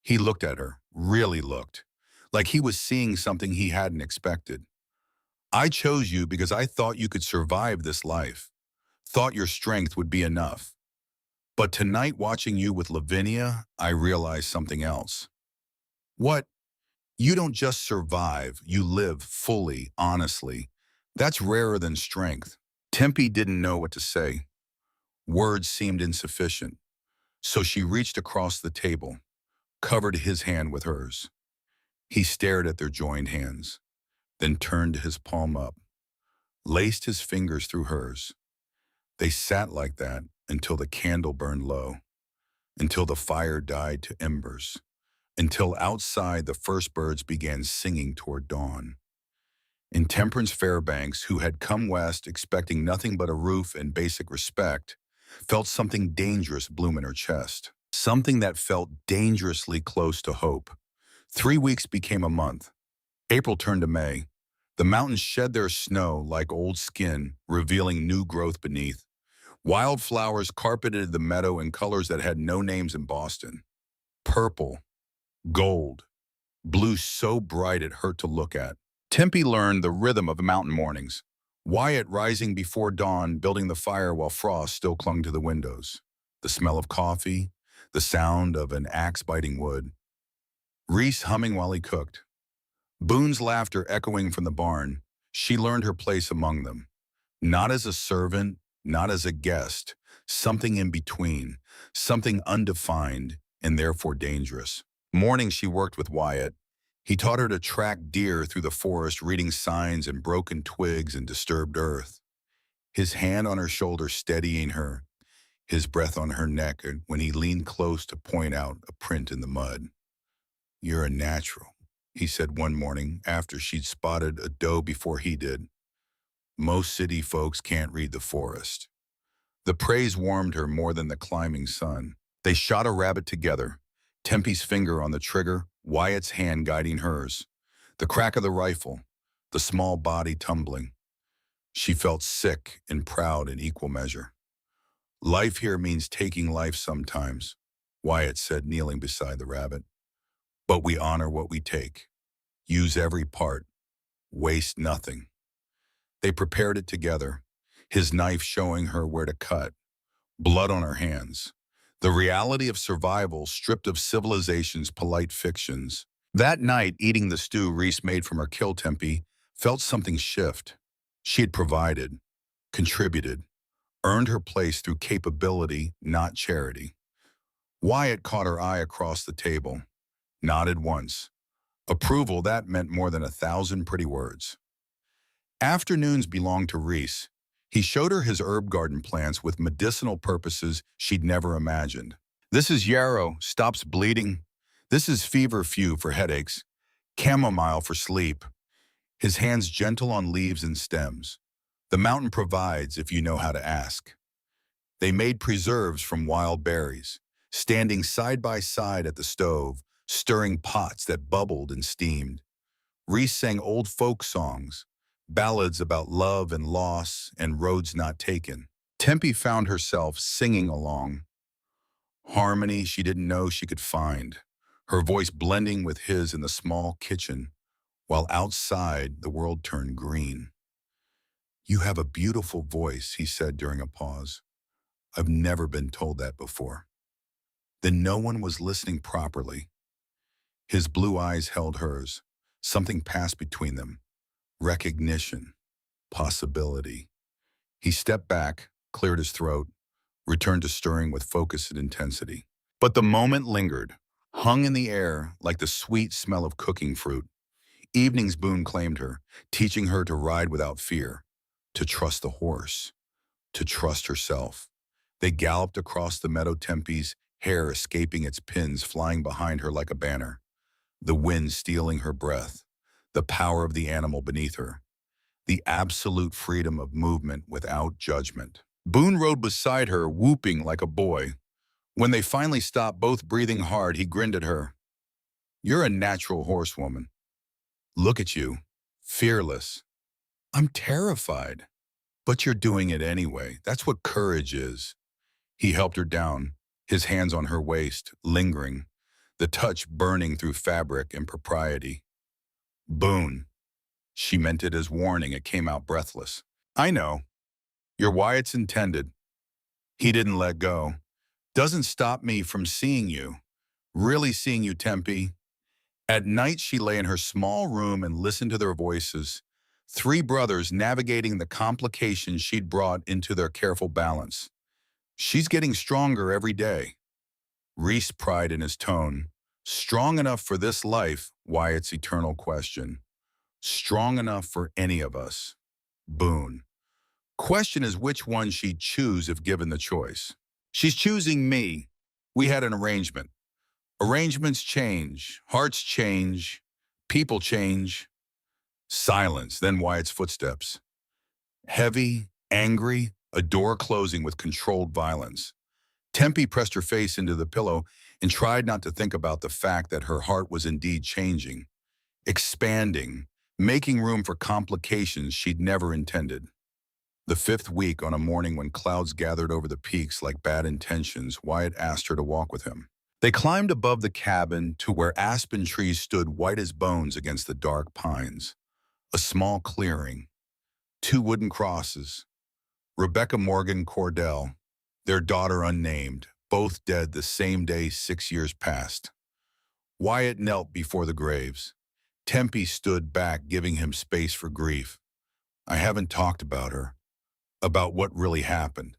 He looked at her, really looked, like he was seeing something he hadn't expected. I chose you because I thought you could survive this life, thought your strength would be enough. But tonight, watching you with Lavinia, I realized something else. What? You don't just survive, you live fully, honestly. That's rarer than strength. Tempe didn't know what to say. Words seemed insufficient. So she reached across the table, covered his hand with hers. He stared at their joined hands, then turned his palm up, laced his fingers through hers. They sat like that until the candle burned low, until the fire died to embers, until outside the first birds began singing toward dawn. In Temperance Fairbanks, who had come west expecting nothing but a roof and basic respect, felt something dangerous bloom in her chest, something that felt dangerously close to hope. 3 weeks became a month. April turned to May. The mountains shed their snow like old skin, revealing new growth beneath. Wildflowers carpeted the meadow in colors that had no names in Boston. Purple, gold, blue so bright it hurt to look at. Tempe learned the rhythm of mountain mornings. Wyatt rising before dawn, building the fire while frost still clung to the windows. The smell of coffee, the sound of an axe biting wood. Reese humming while he cooked. Boone's laughter echoing from the barn. She learned her place among them. Not as a servant, not as a guest, something in between, something undefined and therefore dangerous. Mornings she worked with Wyatt. He taught her to track deer through the forest, reading signs and broken twigs and disturbed earth. His hand on her shoulder steadying her, his breath on her neck when he leaned close to point out a print in the mud. "You're a natural," he said one morning after she'd spotted a doe before he did. "Most city folks can't read the forest." The praise warmed her more than the climbing sun. They shot a rabbit together, Tempe's finger on the trigger, Wyatt's hand guiding hers. The crack of the rifle, the small body tumbling. She felt sick and proud in equal measure. "Life here means taking life sometimes," Wyatt said, kneeling beside the rabbit. "But we honor what we take. Use every part. Waste nothing." They prepared it together, his knife showing her where to cut, blood on her hands. The reality of survival stripped of civilization's polite fictions. That night, eating the stew Reese made from her kill Tempe, felt something shift. She had provided, contributed, earned her place through capability, not charity. Wyatt caught her eye across the table, nodded once. Approval that meant more than 1,000 pretty words. Afternoons belonged to Reese. He showed her his herb garden plants with medicinal purposes she'd never imagined. "This is yarrow, stops bleeding. This is feverfew for headaches. Chamomile for sleep." His hands gentle on leaves and stems. "The mountain provides if you know how to ask." They made preserves from wild berries, standing side by side at the stove, stirring pots that bubbled and steamed. Reese sang old folk songs, ballads about love and loss and roads not taken. Tempe found herself singing along, harmony she didn't know she could find, her voice blending with his in the small kitchen, while outside the world turned green. "You have a beautiful voice," he said during a pause. "I've never been told that before." Then no one was listening properly. His blue eyes held hers. Something passed between them. Recognition. Possibility. He stepped back, cleared his throat, returned to stirring with focus and intensity. But the moment lingered, hung in the air like the sweet smell of cooking fruit. Evenings Boone claimed her, teaching her to ride without fear, to trust the horse, to trust herself. They galloped across the meadow, Tempe's hair escaping its pins, flying behind her like a banner, the wind stealing her breath, the power of the animal beneath her, the absolute freedom of movement without judgment. Boone rode beside her, whooping like a boy. When they finally stopped, both breathing hard, he grinned at her. "You're a natural horsewoman. Look at you, fearless." "I'm terrified." "But you're doing it anyway. That's what courage is." He helped her down, his hands on her waist, lingering, the touch burning through fabric and propriety. "Boone." She meant it as warning. It came out breathless. "I know. You're Wyatt's intended." He didn't let go. "Doesn't stop me from seeing you. Really seeing you, Tempe." At night, she lay in her small room and listened to their voices, three brothers navigating the complications she'd brought into their careful balance. "She's getting stronger every day." Reese pride in his tone. "Strong enough for this life," Wyatt's eternal question. "Strong enough for any of us." Boone. "Question is which one she'd choose if given the choice." "She's choosing me. We had an arrangement." "Arrangements change, hearts change, people change." Silence, then Wyatt's footsteps. Heavy, angry, a door closing with controlled violence. Tempe pressed her face into the pillow and tried not to think about the fact that her heart was indeed changing, expanding, making room for complications she'd never intended. The fifth week, on a morning when clouds gathered over the peaks like bad intentions, Wyatt asked her to walk with him. They climbed above the cabin to where aspen trees stood white as bones against the dark pines. A small clearing, two wooden crosses, Rebecca Morgan Cordell, their daughter unnamed, both dead the same day 6 years past. Wyatt knelt before the graves. Tempe stood back, giving him space for grief. I haven't talked about her, about what really happened.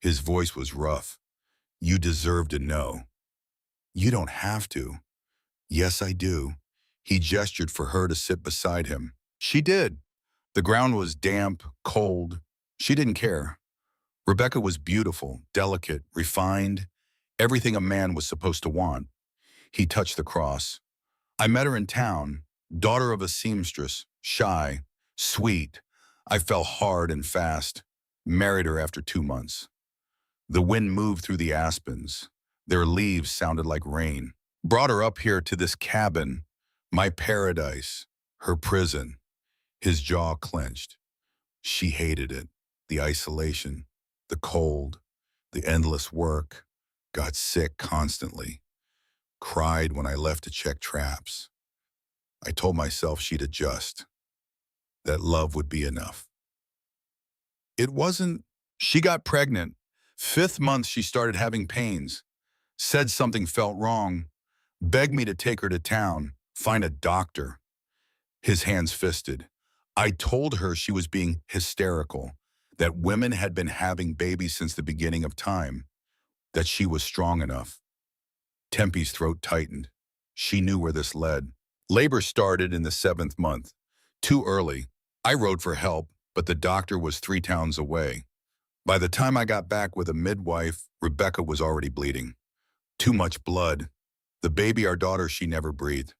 His voice was rough. You deserve to know. You don't have to. Yes, I do. He gestured for her to sit beside him. She did. The ground was damp, cold. She didn't care. Rebecca was beautiful, delicate, refined, everything a man was supposed to want. He touched the cross. I met her in town, daughter of a seamstress, shy, sweet. I fell hard and fast. Married her after 2 months. The wind moved through the aspens. Their leaves sounded like rain. Brought her up here to this cabin, my paradise, her prison. His jaw clenched. She hated it. The isolation, the cold, the endless work. Got sick constantly. Cried when I left to check traps. I told myself she'd adjust, that love would be enough. It wasn't. She got pregnant. 5th month, she started having pains. Said something felt wrong. Begged me to take her to town, find a doctor. His hands fisted. I told her she was being hysterical, that women had been having babies since the beginning of time, that she was strong enough. Tempe's throat tightened. She knew where this led. Labor started in the 7th month. Too early. I rode for help, but the doctor was 3 towns away. By the time I got back with a midwife, Rebecca was already bleeding. Too much blood. The baby, our daughter, she never breathed.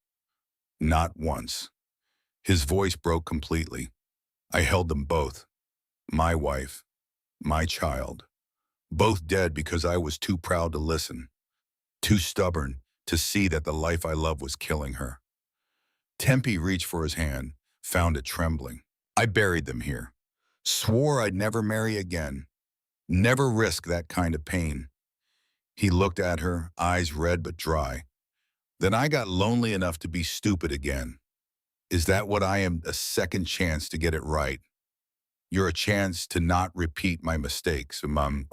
Not once. His voice broke completely. I held them both. My wife, my child. Both dead because I was too proud to listen. Too stubborn to see that the life I loved was killing her. Tempe reached for his hand, found it trembling. I buried them here. Swore I'd never marry again. Never risk that kind of pain. He looked at her, eyes red but dry. Then I got lonely enough to be stupid again. Is that what I am? A second chance to get it right. You're a chance to not repeat my mistakes, Mom.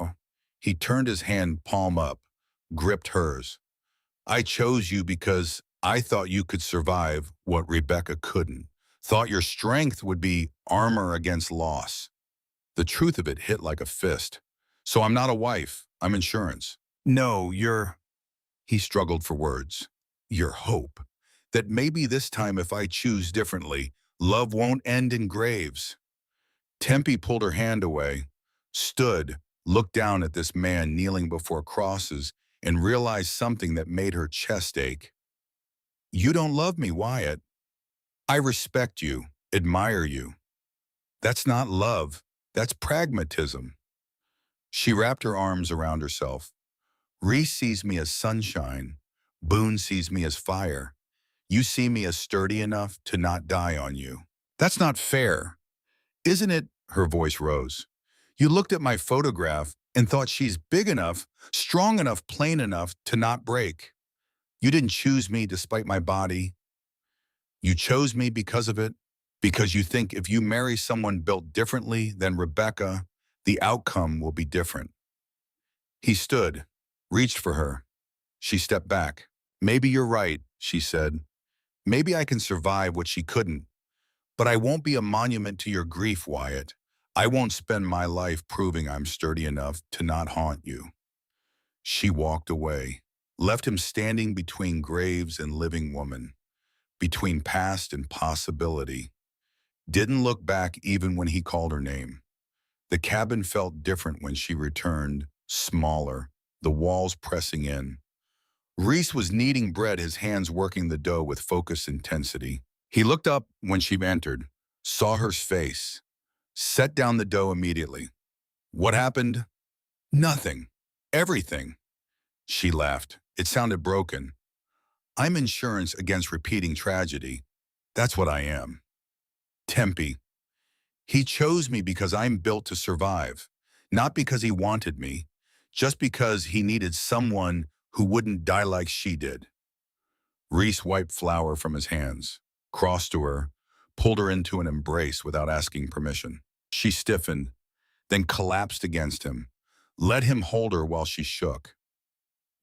He turned his hand palm up, gripped hers. I chose you because I thought you could survive what Rebecca couldn't. Thought your strength would be armor against loss. The truth of it hit like a fist. So I'm not a wife. I'm insurance. No, you're... He struggled for words. Your hope. That maybe this time if I choose differently, love won't end in graves. Tempe pulled her hand away, stood, looked down at this man kneeling before crosses, and realized something that made her chest ache. You don't love me, Wyatt. I respect you, admire you. That's not love. That's pragmatism. She wrapped her arms around herself. Reese sees me as sunshine. Boone sees me as fire. You see me as sturdy enough to not die on you. That's not fair. Isn't it? Her voice rose. You looked at my photograph and thought she's big enough, strong enough, plain enough to not break. You didn't choose me despite my body. You chose me because of it, because you think if you marry someone built differently than Rebecca, the outcome will be different. He stood, reached for her. She stepped back. Maybe you're right, she said. Maybe I can survive what she couldn't. But I won't be a monument to your grief, Wyatt. I won't spend my life proving I'm sturdy enough to not haunt you. She walked away, left him standing between graves and living woman, between past and possibility. Didn't look back even when he called her name. The cabin felt different when she returned, smaller, the walls pressing in. Reese was kneading bread, his hands working the dough with focused intensity. He looked up when she entered, saw her face, set down the dough immediately. What happened? Nothing. Everything. She laughed. It sounded broken. I'm insurance against repeating tragedy. That's what I am. Tempe. He chose me because I'm built to survive, not because he wanted me, just because he needed someone who wouldn't die like she did. Reese wiped flour from his hands, crossed to her, pulled her into an embrace without asking permission. She stiffened, then collapsed against him, let him hold her while she shook.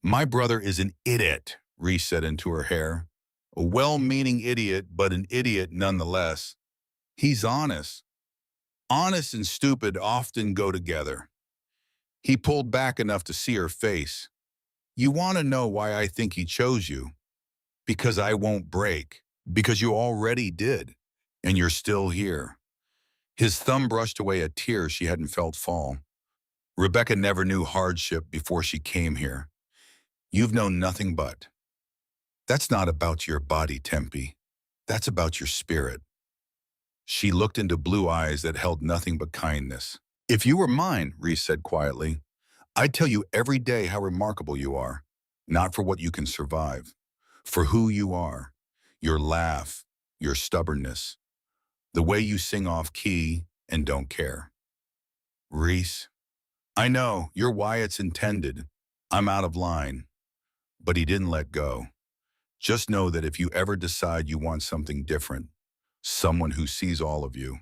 My brother is an idiot, Reese said into her hair. A well-meaning idiot, but an idiot nonetheless. He's honest. Honest and stupid often go together. He pulled back enough to see her face. You want to know why I think he chose you? Because I won't break. Because you already did. And you're still here. His thumb brushed away a tear she hadn't felt fall. Rebecca never knew hardship before she came here. You've known nothing but. That's not about your body, Tempe. That's about your spirit. She looked into blue eyes that held nothing but kindness. If you were mine, Reese said quietly, I'd tell you every day how remarkable you are. Not for what you can survive, for who you are. Your laugh, your stubbornness, the way you sing off key and don't care. Reese, I know, you're Wyatt's intended. I'm out of line. But he didn't let go. Just know that if you ever decide you want something different, someone who sees all of you,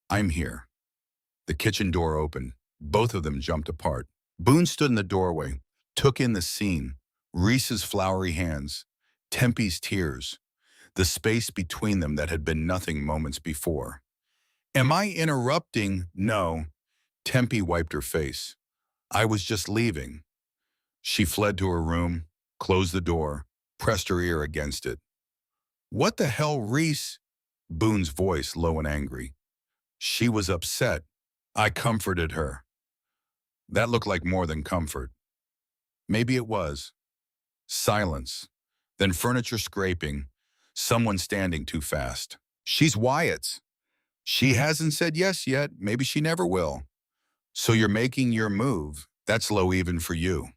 I'm here. The kitchen door opened. Both of them jumped apart. Boone stood in the doorway, took in the scene, Reese's flowery hands, Tempe's tears, the space between them that had been nothing moments before. Am I interrupting? No. Tempe wiped her face. I was just leaving. She fled to her room, closed the door, pressed her ear against it. What the hell, Reese? Boone's voice low and angry. She was upset. I comforted her. That looked like more than comfort. Maybe it was. Silence. Then furniture scraping. Someone standing too fast. She's Wyatt's. She hasn't said yes yet. Maybe she never will. So you're making your move. That's low even for you.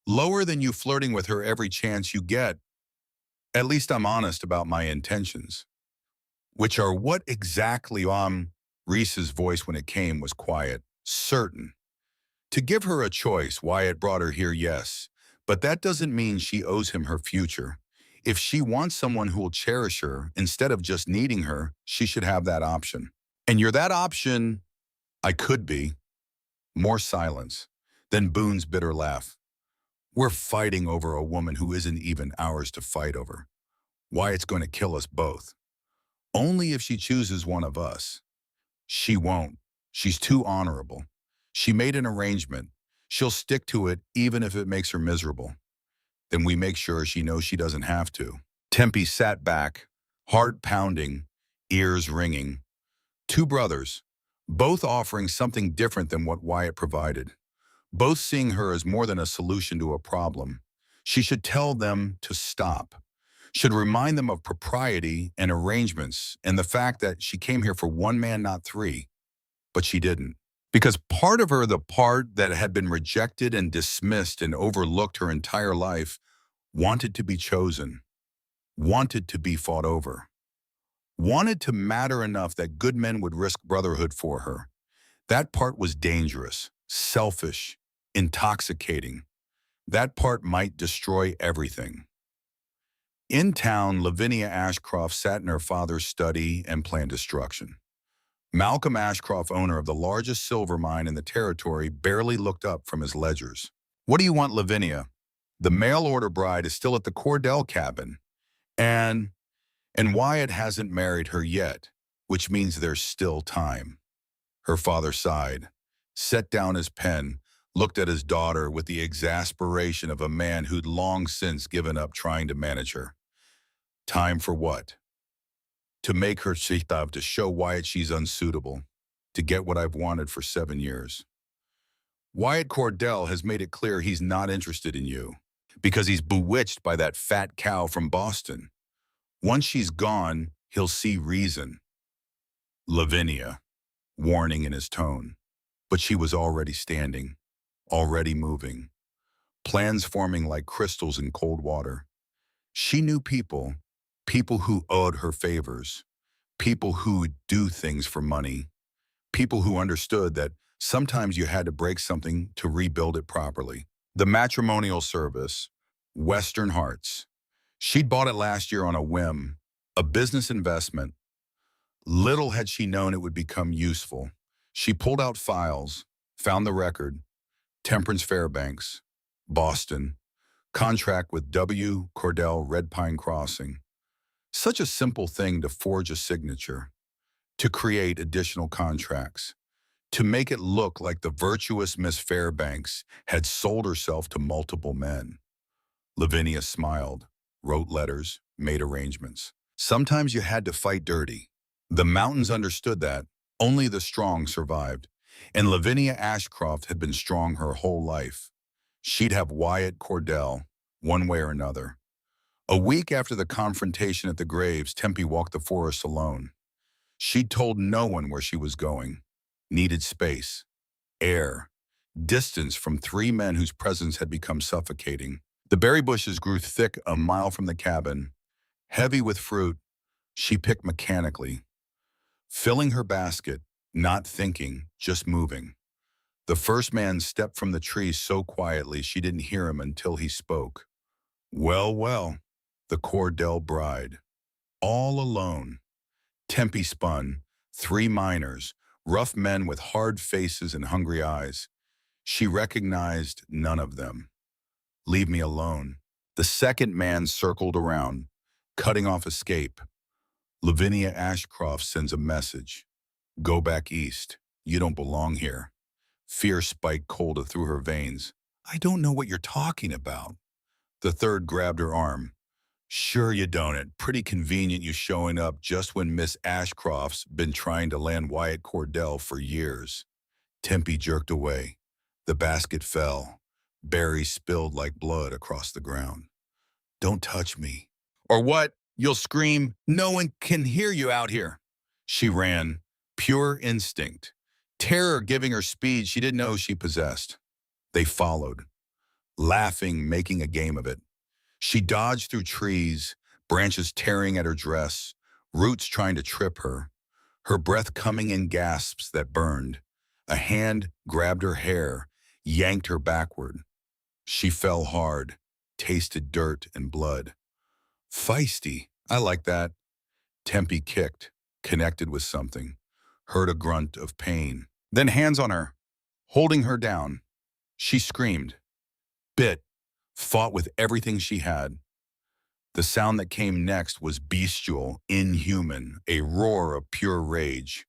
Lower than you flirting with her every chance you get. At least I'm honest about my intentions. Which are what exactly, Reese's voice when it came was quiet, certain. To give her a choice, Wyatt brought her here, yes. But that doesn't mean she owes him her future. If she wants someone who will cherish her instead of just needing her, she should have that option. And you're that option. I could be. More silence. Then Boone's bitter laugh. We're fighting over a woman who isn't even ours to fight over. Wyatt's going to kill us both. Only if she chooses one of us. She won't. She's too honorable. She made an arrangement. She'll stick to it even if it makes her miserable. Then we make sure she knows she doesn't have to. Tempe sat back, heart pounding, ears ringing. Two brothers, both offering something different than what Wyatt provided. Both seeing her as more than a solution to a problem. She should tell them to stop. Should remind them of propriety and arrangements and the fact that she came here for one man, not three. But she didn't. Because part of her, the part that had been rejected and dismissed and overlooked her entire life, wanted to be chosen, wanted to be fought over, wanted to matter enough that good men would risk brotherhood for her. That part was dangerous, selfish, intoxicating. That part might destroy everything. In town, Lavinia Ashcroft sat in her father's study and planned destruction. Malcolm Ashcroft, owner of the largest silver mine in the territory, barely looked up from his ledgers. What do you want, Lavinia? The mail-order bride is still at the Cordell cabin. And Wyatt hasn't married her yet, which means there's still time. Her father sighed, set down his pen, looked at his daughter with the exasperation of a man who'd long since given up trying to manage her. Time for what? To make her shitav, to show Wyatt she's unsuitable, to get what I've wanted for 7 years. Wyatt Cordell has made it clear he's not interested in you because he's bewitched by that fat cow from Boston. Once she's gone, he'll see reason. Lavinia, warning in his tone. But she was already standing, already moving, plans forming like crystals in cold water. She knew people, people who owed her favors, people who would do things for money, people who understood that sometimes you had to break something to rebuild it properly. The matrimonial service, Western Hearts. She'd bought it last year on a whim, a business investment. Little had she known it would become useful. She pulled out files, found the record, Temperance Fairbanks, Boston, contract with W. Cordell Red Pine Crossing. Such a simple thing to forge a signature, to create additional contracts, to make it look like the virtuous Miss Fairbanks had sold herself to multiple men. Lavinia smiled, wrote letters, made arrangements. Sometimes you had to fight dirty. The mountains understood that. Only the strong survived. And Lavinia Ashcroft had been strong her whole life. She'd have Wyatt Cordell, one way or another. A week after the confrontation at the graves, Tempe walked the forest alone. She'd told no one where she was going. Needed space, air, distance from three men whose presence had become suffocating. The berry bushes grew thick a mile from the cabin, heavy with fruit. She picked mechanically, filling her basket, not thinking, just moving. The first man stepped from the tree so quietly she didn't hear him until he spoke. Well, well, the Cordell bride. All alone. Tempe spun, three miners, rough men with hard faces and hungry eyes. She recognized none of them. Leave me alone. The second man circled around, cutting off escape. Lavinia Ashcroft sends a message. Go back east. You don't belong here. Fear spiked cold through her veins. I don't know what you're talking about. The third grabbed her arm. Sure you don't it. Pretty convenient you showing up just when Miss Ashcroft's been trying to land Wyatt Cordell for years. Tempe jerked away. The basket fell. Berries spilled like blood across the ground. Don't touch me. Or what? You'll scream. No one can hear you out here. She ran. Pure instinct. Terror giving her speed she didn't know she possessed. They followed, laughing, making a game of it. She dodged through trees, branches tearing at her dress, roots trying to trip her breath coming in gasps that burned. A hand grabbed her hair, yanked her backward. She fell hard, tasted dirt and blood. Feisty, I like that. Tempe kicked, connected with something, heard a grunt of pain. Then hands on her, holding her down. She screamed, bit, fought with everything she had. The sound that came next was bestial, inhuman, a roar of pure rage.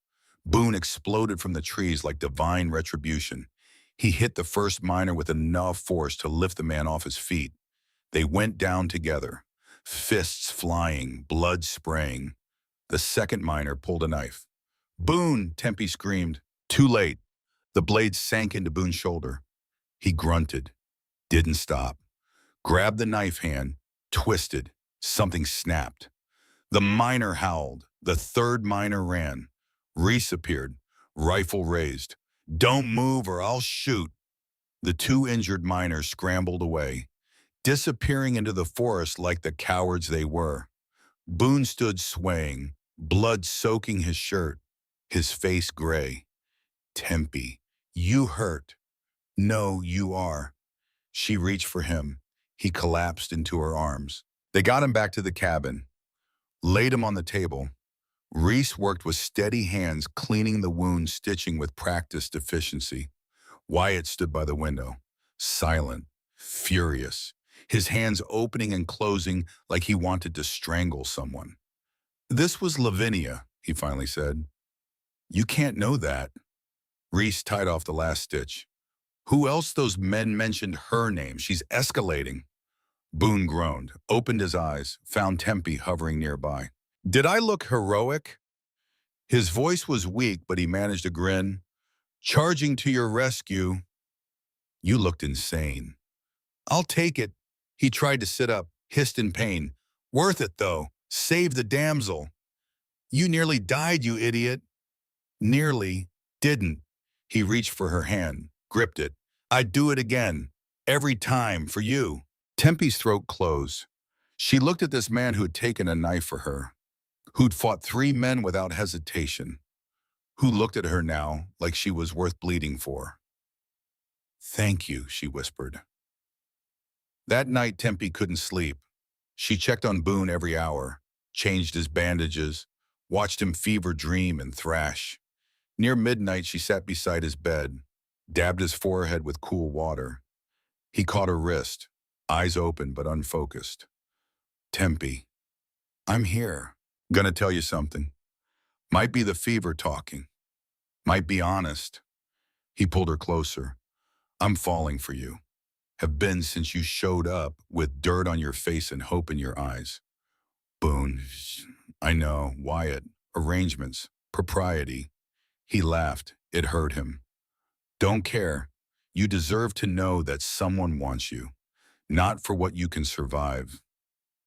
Boone exploded from the trees like divine retribution. He hit the first miner with enough force to lift the man off his feet. They went down together, fists flying, blood spraying. The second miner pulled a knife. Boone, Tempe screamed. Too late. The blade sank into Boone's shoulder. He grunted, didn't stop. Grabbed the knife hand, twisted. Something snapped. The miner howled. The third miner ran. Reese appeared, rifle raised. Don't move or I'll shoot. The two injured miners scrambled away, disappearing into the forest like the cowards they were. Boone stood swaying, blood soaking his shirt, his face gray. Tempe, you hurt. No, you are. She reached for him. He collapsed into her arms. They got him back to the cabin, laid him on the table. Reese worked with steady hands, cleaning the wound, stitching with practiced efficiency. Wyatt stood by the window, silent, furious, his hands opening and closing like he wanted to strangle someone. This was Lavinia, he finally said. You can't know that. Reese tied off the last stitch. Who else those men mentioned her name? She's escalating. Boone groaned, opened his eyes, found Tempe hovering nearby. Did I look heroic? His voice was weak, but he managed a grin. Charging to your rescue. You looked insane. I'll take it. He tried to sit up, hissed in pain. Worth it, though. Save the damsel. You nearly died, you idiot. Nearly. Didn't. He reached for her hand, gripped it. I'd do it again. Every time, for you. Tempe's throat closed. She looked at this man who had taken a knife for her. who'd fought 3 men without hesitation, who looked at her now like she was worth bleeding for. "Thank you," she whispered. That night, Tempe couldn't sleep. She checked on Boone every hour, changed his bandages, watched him fever dream and thrash. Near midnight, she sat beside his bed, dabbed his forehead with cool water. He caught her wrist, eyes open but unfocused. "Tempe, I'm here. Gonna tell you something. Might be the fever talking. Might be honest." He pulled her closer. "I'm falling for you. Have been since you showed up with dirt on your face and hope in your eyes." "Boone, I know, Wyatt, arrangements, propriety." He laughed. It hurt him. "Don't care. You deserve to know that someone wants you. Not for what you can survive,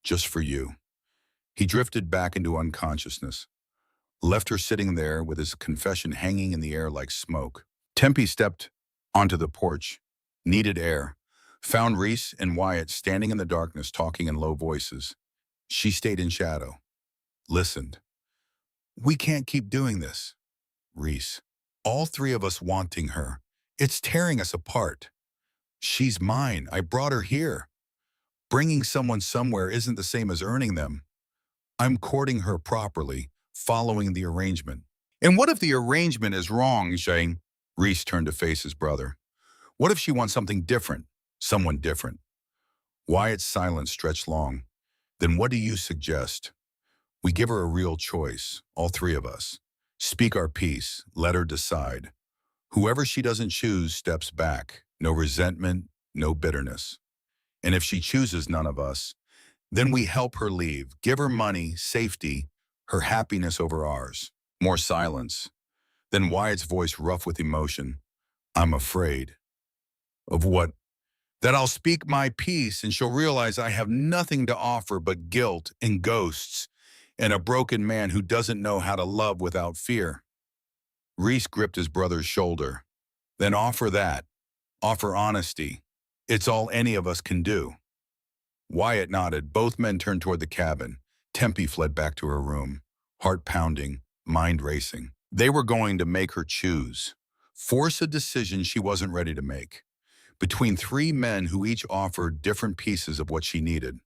just for you." He drifted back into unconsciousness, left her sitting there with his confession hanging in the air like smoke. Tempe stepped onto the porch, needed air, found Reese and Wyatt standing in the darkness talking in low voices. She stayed in shadow, listened. "We can't keep doing this." Reese. "All 3 of us wanting her. It's tearing us apart." "She's mine. I brought her here. Bringing someone somewhere isn't the same as earning them. I'm courting her properly, following the arrangement." "And what if the arrangement is wrong, Shane?" Reese turned to face his brother. "What if she wants something different? Someone different?" Wyatt's silence stretched long. "Then what do you suggest? We give her a real choice, all 3 of us. Speak our piece, let her decide. Whoever she doesn't choose steps back. No resentment, no bitterness. And if she chooses none of us, then we help her leave, give her money, safety, her happiness over ours." More silence. Then Wyatt's voice rough with emotion. "I'm afraid." "Of what?" "That I'll speak my piece and she'll realize I have nothing to offer but guilt and ghosts and a broken man who doesn't know how to love without fear." Reese gripped his brother's shoulder. "Then offer that. Offer honesty. It's all any of us can do." Wyatt nodded. Both men turned toward the cabin. Tempe fled back to her room, heart pounding, mind racing. They were going to make her choose, force a decision she wasn't ready to make, between 3 men who each offered different pieces of what she needed.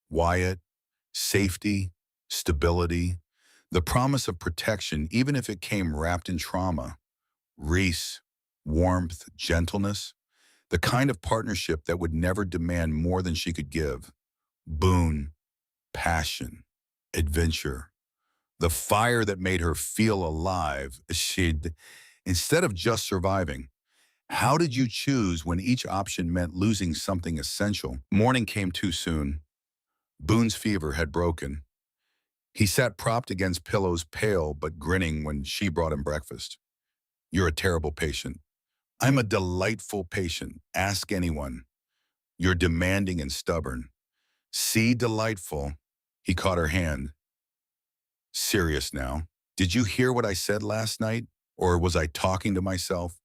Wyatt, safety, stability, the promise of protection even if it came wrapped in trauma. Reese, warmth, gentleness, the kind of partnership that would never demand more than she could give. Boone, passion, adventure, the fire that made her feel alive. Instead of just surviving. How did you choose when each option meant losing something essential? Morning came too soon. Boone's fever had broken. He sat propped against pillows, pale but grinning when she brought him breakfast. "You're a terrible patient." "I'm a delightful patient. Ask anyone." "You're demanding and stubborn." "See, delightful." He caught her hand. "Serious now. Did you hear what I said last night? Or was I talking to myself?"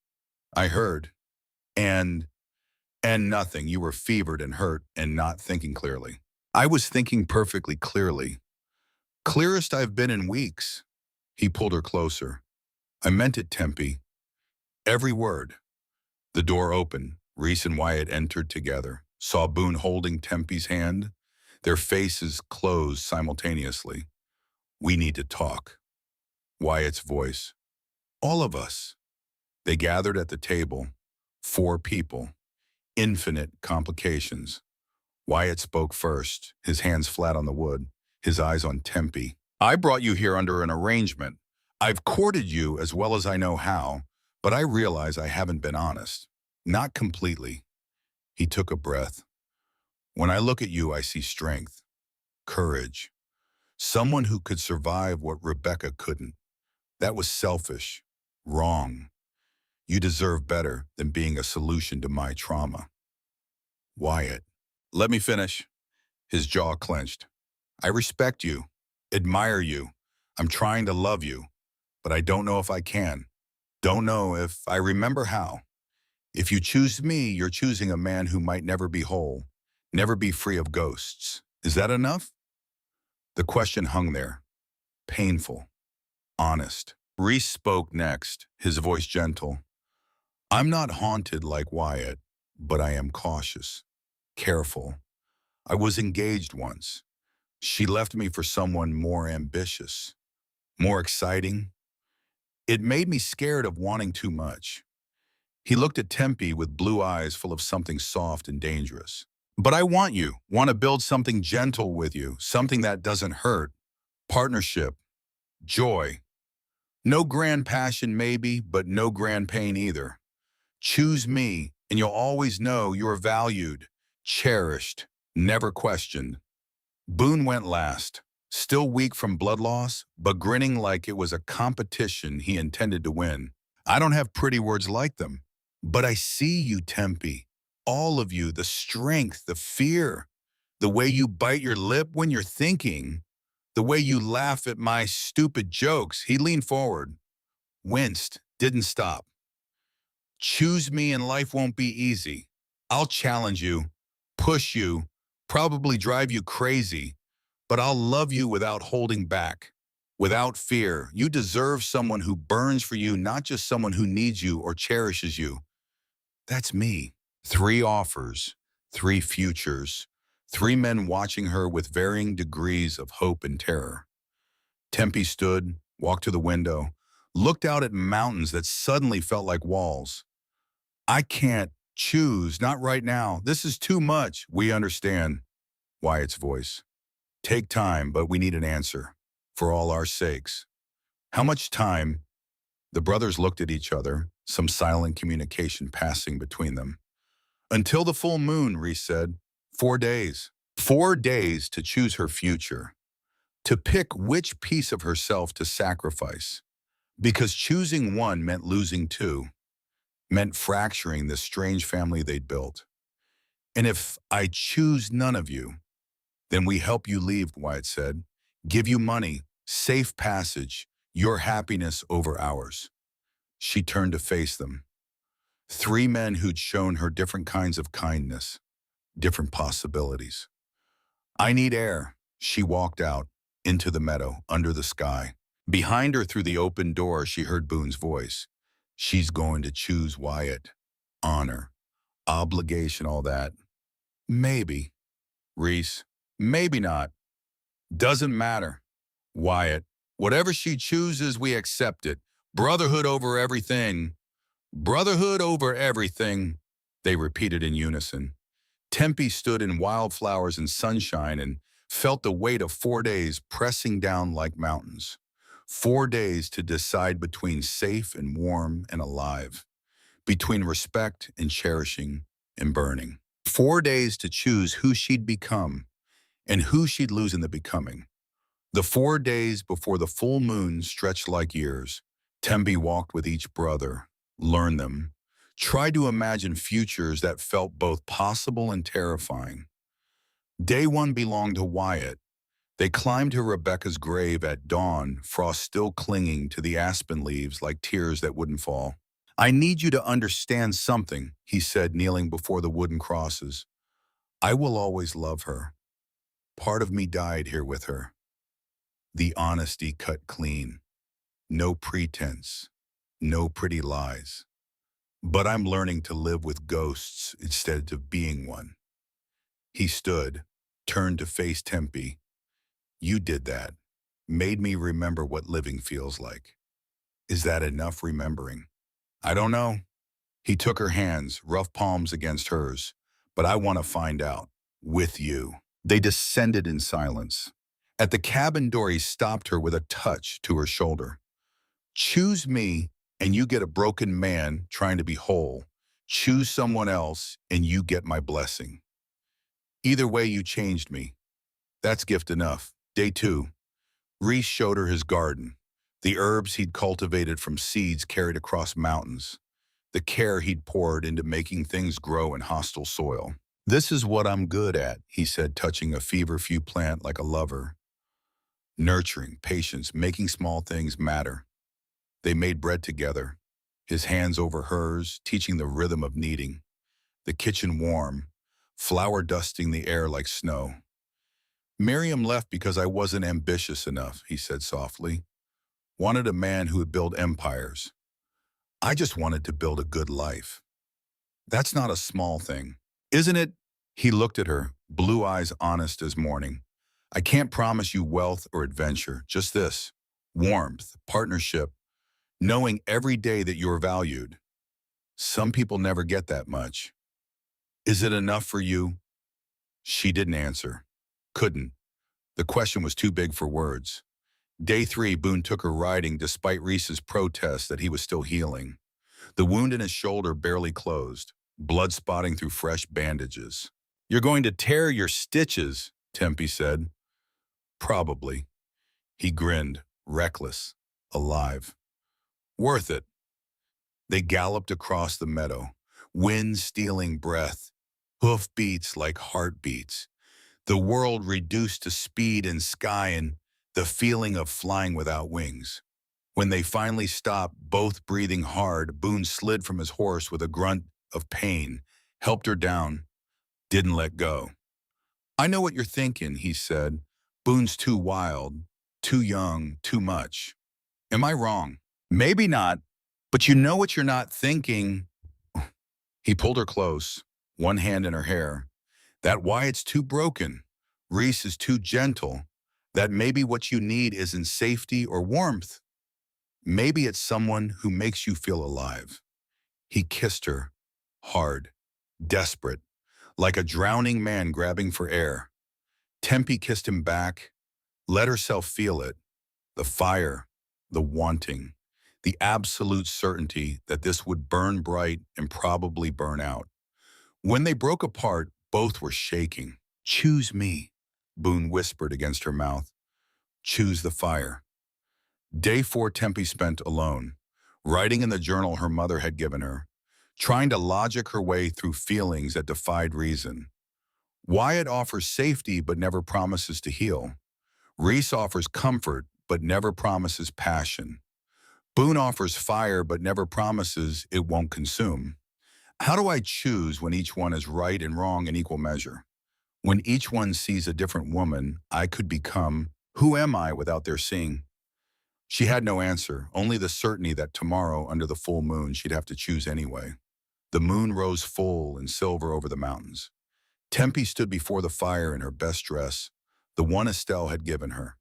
"I heard. And nothing. You were fevered and hurt and not thinking clearly." "I was thinking perfectly clearly. Clearest I've been in weeks." He pulled her closer. "I meant it, Tempe. Every word." The door opened. Reese and Wyatt entered together, saw Boone holding Tempe's hand, their faces closed simultaneously. "We need to talk." Wyatt's voice. "All of us." They gathered at the table. 4 people. Infinite complications. Wyatt spoke first, his hands flat on the wood, his eyes on Tempe. "I brought you here under an arrangement. I've courted you as well as I know how, but I realize I haven't been honest. Not completely." He took a breath. "When I look at you, I see strength, courage, someone who could survive what Rebecca couldn't. That was selfish, wrong. You deserve better than being a solution to my trauma." "Wyatt." "Let me finish." His jaw clenched. "I respect you, admire you. I'm trying to love you, but I don't know if I can. Don't know if I remember how. If you choose me, you're choosing a man who might never be whole, never be free of ghosts. Is that enough?" The question hung there. painful, honest. Reese spoke next, his voice gentle. I'm not haunted like Wyatt, but I am cautious, careful. I was engaged once. She left me for someone more ambitious, more exciting. It made me scared of wanting too much. He looked at Tempe with blue eyes full of something soft and dangerous. But I want to build something gentle with you, something that doesn't hurt. Partnership, joy. No grand passion maybe, but no grand pain either. Choose me, and you'll always know you're valued, cherished, never questioned. Boone went last, still weak from blood loss, but grinning like it was a competition he intended to win. I don't have pretty words like them, but I see you, Tempe. All of you, the strength, the fear, the way you bite your lip when you're thinking, the way you laugh at my stupid jokes. He leaned forward, winced, didn't stop. Choose me and life won't be easy. I'll challenge you, push you, probably drive you crazy, but I'll love you without holding back, without fear. You deserve someone who burns for you, not just someone who needs you or cherishes you. That's me. 3 offers, 3 futures, 3 men watching her with varying degrees of hope and terror. Tempe stood, walked to the window, looked out at mountains that suddenly felt like walls. I can't choose, not right now. This is too much. We understand. Wyatt's voice. Take time, but we need an answer. For all our sakes. How much time? The brothers looked at each other, some silent communication passing between them. Until the full moon, Reese said. 4 days. 4 days to choose her future. To pick which piece of herself to sacrifice. Because choosing one meant losing 2. Meant fracturing this strange family they'd built. And if I choose none of you, then we help you leave, Wyatt said. Give you money, safe passage, your happiness over ours. She turned to face them. 3 men who'd shown her different kinds of kindness, different possibilities. I need air. She walked out, into the meadow, under the sky. Behind her through the open door, she heard Boone's voice. She's going to choose Wyatt. Honor, obligation, all that. Maybe. Reese, maybe not. Doesn't matter. Wyatt, whatever she chooses, we accept it. Brotherhood over everything. Brotherhood over everything, they repeated in unison. Tempe stood in wildflowers and sunshine and felt the weight of 4 days pressing down like mountains. 4 days to decide between safe and warm and alive, between respect and cherishing and burning. 4 days to choose who she'd become and who she'd lose in the becoming. The 4 days before the full moon stretched like years, Tempe walked with each brother, learned them, tried to imagine futures that felt both possible and terrifying. Day 1 belonged to Wyatt. They climbed to Rebecca's grave at dawn, frost still clinging to the aspen leaves like tears that wouldn't fall. I need you to understand something, he said, kneeling before the wooden crosses. I will always love her. Part of me died here with her. The honesty cut clean. No pretense. No pretty lies. But I'm learning to live with ghosts instead of being one. He stood, turned to face Tempe. You did that. Made me remember what living feels like. Is that enough remembering? I don't know. He took her hands, rough palms against hers. But I want to find out. With you. They descended in silence. At the cabin door, he stopped her with a touch to her shoulder. Choose me, and you get a broken man trying to be whole. Choose someone else, and you get my blessing. Either way, you changed me. That's gift enough. Day 2. Reese showed her his garden, the herbs he'd cultivated from seeds carried across mountains, the care he'd poured into making things grow in hostile soil. This is what I'm good at, he said, touching a feverfew plant like a lover. Nurturing, patience, making small things matter. They made bread together, his hands over hers, teaching the rhythm of kneading. The kitchen warm, flour dusting the air like snow. Miriam left because I wasn't ambitious enough, he said softly. Wanted a man who would build empires. I just wanted to build a good life. That's not a small thing, isn't it? He looked at her, blue eyes honest as morning. I can't promise you wealth or adventure, just this. Warmth, partnership, knowing every day that you're valued. Some people never get that much. Is it enough for you? She didn't answer. Couldn't. The question was too big for words. Day 3, Boone took her riding despite Reese's protest that he was still healing. The wound in his shoulder barely closed, blood spotting through fresh bandages. You're going to tear your stitches, Tempe said. Probably. He grinned, reckless, alive. Worth it. They galloped across the meadow, wind stealing breath, hoof beats like heartbeats. The world reduced to speed and sky and the feeling of flying without wings. When they finally stopped, both breathing hard, Boone slid from his horse with a grunt of pain, helped her down, didn't let go. I know what you're thinking, he said. Boone's too wild, too young, too much. Am I wrong? Maybe not, but you know what you're not thinking. He pulled her close, one hand in her hair. That Wyatt's too broken. Reese is too gentle. That maybe what you need isn't safety or warmth. Maybe it's someone who makes you feel alive. He kissed her, hard, desperate, like a drowning man grabbing for air. Tempe kissed him back, let herself feel it, the fire, the wanting, the absolute certainty that this would burn bright and probably burn out. When they broke apart, both were shaking. Choose me, Boone whispered against her mouth. Choose the fire. Day 4 Tempe spent alone, writing in the journal her mother had given her, trying to logic her way through feelings that defied reason. Wyatt offers safety but never promises to heal. Reese offers comfort but never promises passion. Boone offers fire but never promises it won't consume. How do I choose when each one is right and wrong in equal measure? When each one sees a different woman, I could become, who am I without their seeing? She had no answer, only the certainty that tomorrow, under the full moon, she'd have to choose anyway. The moon rose full and silver over the mountains. Tempe stood before the fire in her best dress, the one Estelle had given her.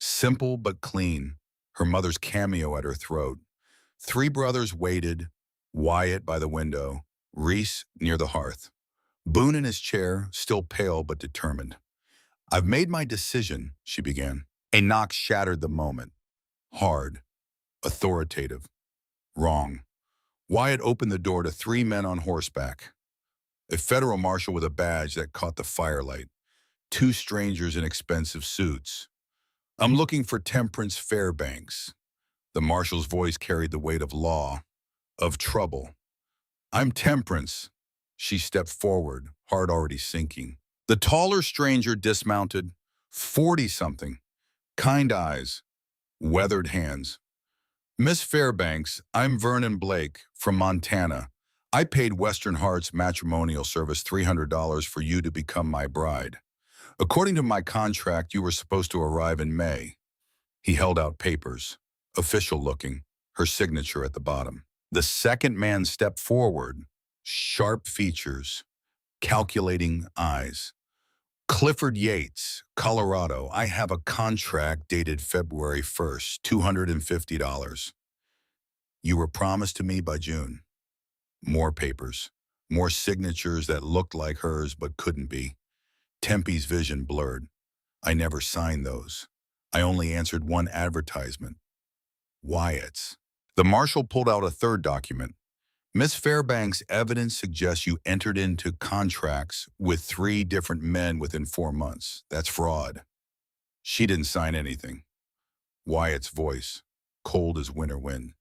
Simple but clean, her mother's cameo at her throat. 3 brothers waited, Wyatt by the window, Reese near the hearth. Boone in his chair, still pale but determined. I've made my decision, she began. A knock shattered the moment. Hard, authoritative, wrong. Wyatt opened the door to 3 men on horseback. A federal marshal with a badge that caught the firelight. 2 strangers in expensive suits. I'm looking for Temperance Fairbanks. The marshal's voice carried the weight of law, of trouble. I'm Temperance. She stepped forward, heart already sinking. The taller stranger dismounted, 40-something, kind eyes, weathered hands. Miss Fairbanks, I'm Vernon Blake from Montana. I paid Western Heart's matrimonial service $300 for you to become my bride. According to my contract, you were supposed to arrive in May. He held out papers, official looking, her signature at the bottom. The second man stepped forward, sharp features, calculating eyes. Clifford Yates, Colorado. I have a contract dated February 1st, $250. You were promised to me by June. More papers, more signatures that looked like hers but couldn't be. Tempe's vision blurred. I never signed those. I only answered one advertisement. Wyatt's. The marshal pulled out a third document. Miss Fairbanks' evidence suggests you entered into contracts with 3 different men within 4 months. That's fraud. She didn't sign anything. Wyatt's voice, cold as winter wind.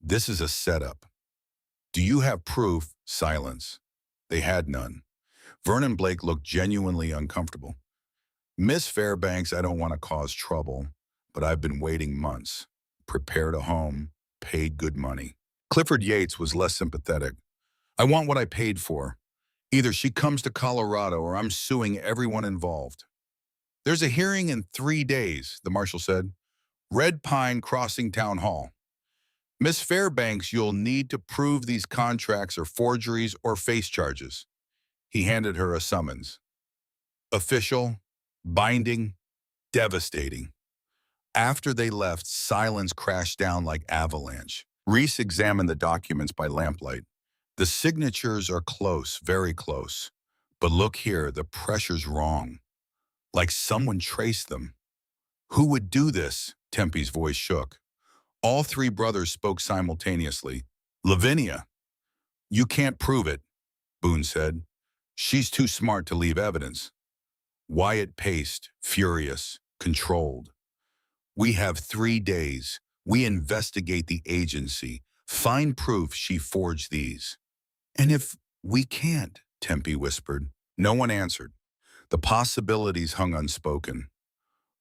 This is a setup. Do you have proof? Silence. They had none. Vernon Blake looked genuinely uncomfortable. Miss Fairbanks, I don't want to cause trouble, but I've been waiting months. Prepared a home, paid good money. Clifford Yates was less sympathetic. I want what I paid for. Either she comes to Colorado or I'm suing everyone involved. There's a hearing in 3 days, the marshal said. Red Pine Crossing Town Hall. Miss Fairbanks, you'll need to prove these contracts are forgeries or face charges. He handed her a summons. Official, binding, devastating. After they left, silence crashed down like avalanche. Reese examined the documents by lamplight. The signatures are close, very close. But look here, the pressure's wrong. Like someone traced them. Who would do this? Tempe's voice shook. All three brothers spoke simultaneously. Lavinia. You can't prove it, Boone said. She's too smart to leave evidence. Wyatt paced, furious, controlled. We have 3 days. We investigate the agency. Find proof she forged these. And if we can't, Tempe whispered. No one answered. The possibilities hung unspoken.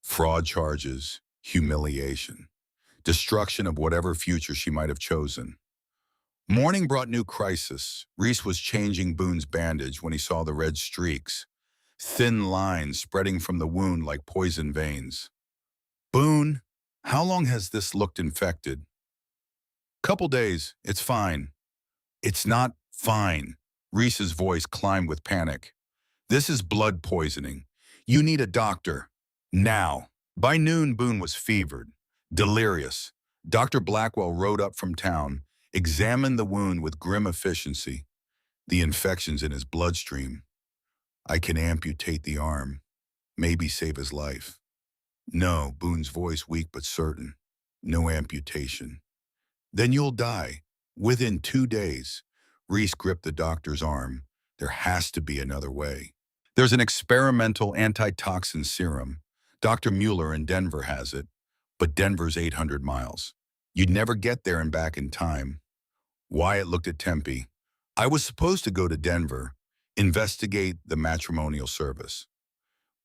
Fraud charges, humiliation, destruction of whatever future she might have chosen. Morning brought new crisis. Reese was changing Boone's bandage when he saw the red streaks, thin lines spreading from the wound like poison veins. Boone, how long has this looked infected? Couple days. It's fine. It's not fine. Reese's voice climbed with panic. This is blood poisoning. You need a doctor. Now. By noon, Boone was fevered, delirious. Dr. Blackwell rode up from town, examined the wound with grim efficiency. The infection's in his bloodstream. I can amputate the arm, maybe save his life. No, Boone's voice weak but certain. No amputation. Then you'll die. Within 2 days. Reese gripped the doctor's arm. There has to be another way. There's an experimental antitoxin serum. Dr. Mueller in Denver has it, but Denver's 800 miles. You'd never get there and back in time. Wyatt looked at Tempe. I was supposed to go to Denver, investigate the matrimonial service.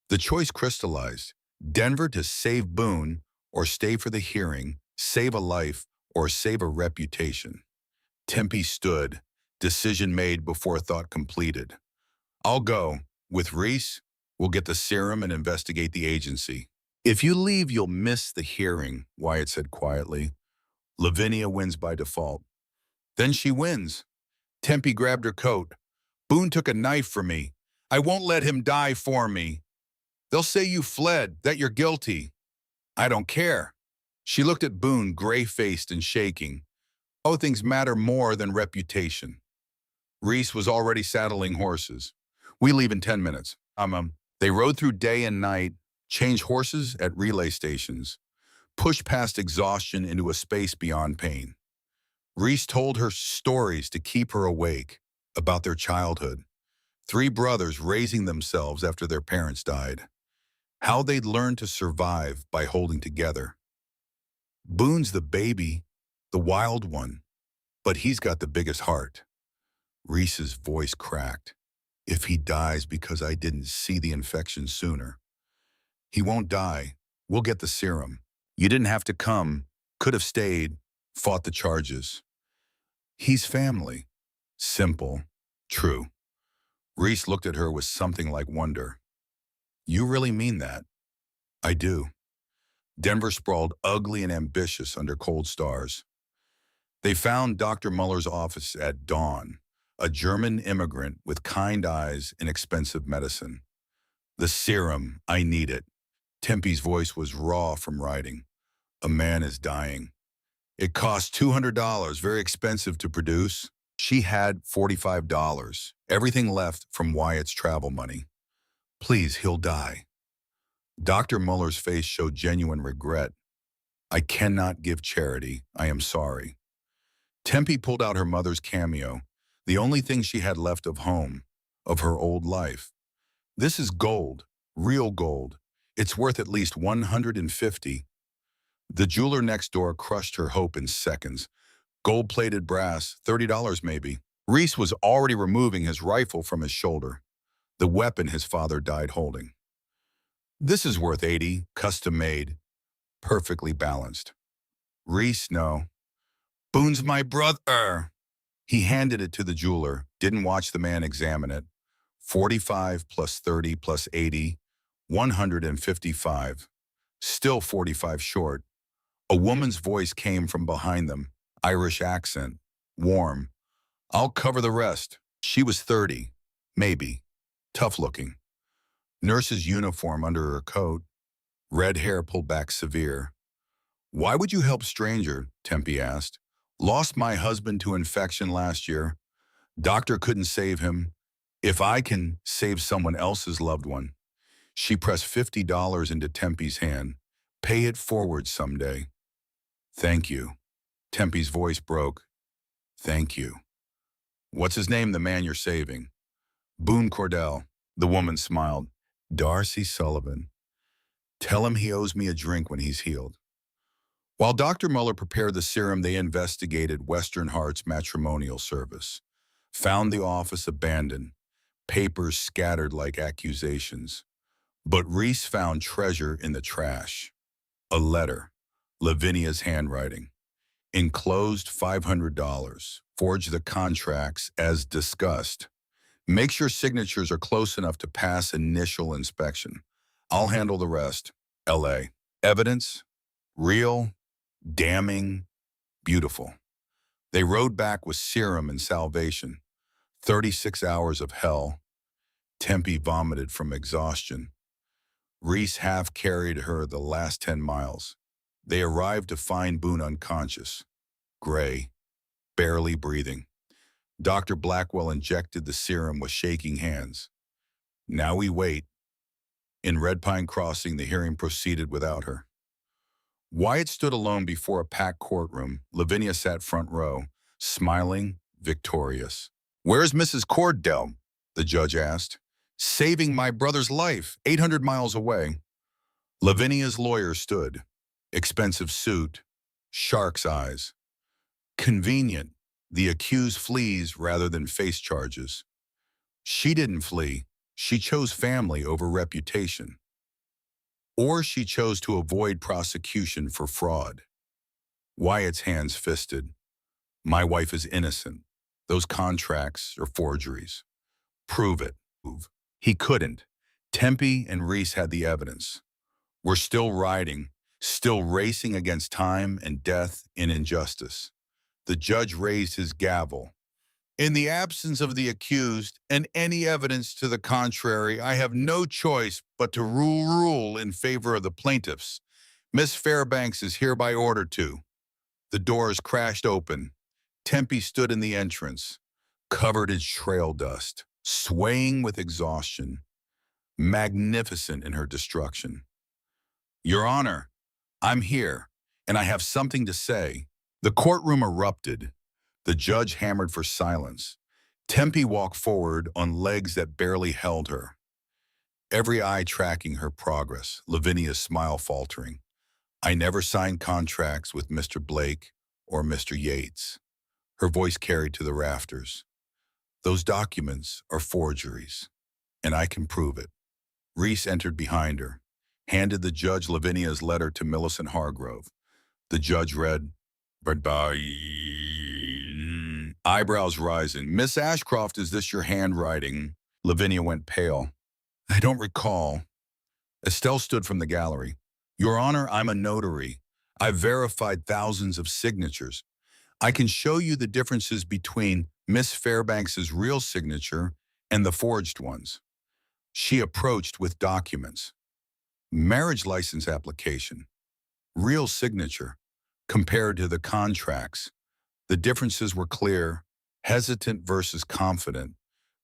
The choice crystallized. Denver to save Boone or stay for the hearing, save a life or save a reputation. Tempe stood, decision made before thought completed. I'll go. With Reese, we'll get the serum and investigate the agency. If you leave, you'll miss the hearing, Wyatt said quietly. Lavinia wins by default. Then she wins. Tempe grabbed her coat. Boone took a knife for me. I won't let him die for me. They'll say you fled, that you're guilty. I don't care. She looked at Boone, gray-faced and shaking. Oh, things matter more than reputation. Reese was already saddling horses. We leave in 10 minutes. They rode through day and night, changed horses at relay stations, pushed past exhaustion into a space beyond pain. Reese told her stories to keep her awake, about their childhood. 3 brothers raising themselves after their parents died. How they'd learned to survive by holding together. Boone's the baby, the wild one, but he's got the biggest heart. Reese's voice cracked. If he dies because I didn't see the infection sooner. He won't die. We'll get the serum. You didn't have to come, could have stayed, fought the charges. He's family. Simple, true. Reese looked at her with something like wonder. You really mean that? I do. Denver sprawled ugly and ambitious under cold stars. They found Dr. Muller's office at dawn, a German immigrant with kind eyes and expensive medicine. The serum, I need it. Tempe's voice was raw from writing. A man is dying. It cost $200, very expensive to produce. She had $45, everything left from Wyatt's travel money. Please, he'll die. Dr. Muller's face showed genuine regret. I cannot give charity. I am sorry. Tempe pulled out her mother's cameo, the only thing she had left of home, of her old life. This is gold, real gold. It's worth at least $150. The jeweler next door crushed her hope in seconds. Gold-plated brass, $30 maybe. Reese was already removing his rifle from his shoulder, the weapon his father died holding. This is worth $80, custom-made, perfectly balanced. Reese, no. Boone's my brother. He handed it to the jeweler, didn't watch the man examine it. 45 plus 30 plus 80, 155. Still 45 short. A woman's voice came from behind them. Irish accent. Warm. I'll cover the rest. She was 30. Maybe. Tough looking. Nurse's uniform under her coat. Red hair pulled back severe. Why would you help stranger? Tempe asked. Lost my husband to infection last year. Doctor couldn't save him. If I can save someone else's loved one. She pressed $50 into Tempe's hand. Pay it forward someday. Thank you. Tempe's voice broke. Thank you. What's his name, the man you're saving? Boone Cordell. The woman smiled. Darcy Sullivan. Tell him he owes me a drink when he's healed. While Dr. Muller prepared the serum, they investigated Western Heart's matrimonial service. Found the office abandoned. Papers scattered like accusations. But Reese found treasure in the trash. A letter. Lavinia's handwriting. Enclosed $500. Forge the contracts as discussed. Make sure signatures are close enough to pass initial inspection. I'll handle the rest. L.A. Evidence? Real, damning, beautiful. They rode back with serum and salvation. 36 hours of hell. Tempe vomited from exhaustion. Reese half carried her the last 10 miles. They arrived to find Boone unconscious. Gray, barely breathing. Dr. Blackwell injected the serum with shaking hands. Now we wait. In Red Pine Crossing, the hearing proceeded without her. Wyatt stood alone before a packed courtroom. Lavinia sat front row, smiling, victorious. Where's Mrs. Cordell? The judge asked. Saving my brother's life, 800 miles away. Lavinia's lawyer stood. Expensive suit, shark's eyes. Convenient. The accused flees rather than face charges. She didn't flee. She chose family over reputation. Or she chose to avoid prosecution for fraud. Wyatt's hands fisted. My wife is innocent. Those contracts are forgeries. Prove it. He couldn't. Tempe and Reese had the evidence. We're still riding, still racing against time and death in injustice. The judge raised his gavel. In the absence of the accused and any evidence to the contrary, I have no choice but to rule in favor of the plaintiffs. Miss Fairbanks is hereby ordered to. The doors crashed open. Tempe stood in the entrance, covered in trail dust, swaying with exhaustion, magnificent in her destruction. Your Honor, I'm here, and I have something to say. The courtroom erupted. The judge hammered for silence. Tempe walked forward on legs that barely held her. Every eye tracking her progress, Lavinia's smile faltering. I never signed contracts with Mr. Blake or Mr. Yates. Her voice carried to the rafters. Those documents are forgeries, and I can prove it. Reese entered behind her, handed the judge Lavinia's letter to Millicent Hargrove. The judge read, eyebrows rising. Miss Ashcroft, is this your handwriting? Lavinia went pale. I don't recall. Estelle stood from the gallery. Your Honor, I'm a notary. I've verified thousands of signatures. I can show you the differences between Miss Fairbanks's real signature and the forged ones. She approached with documents. Marriage license application. Real signature. Compared to the contracts, the differences were clear. Hesitant versus confident.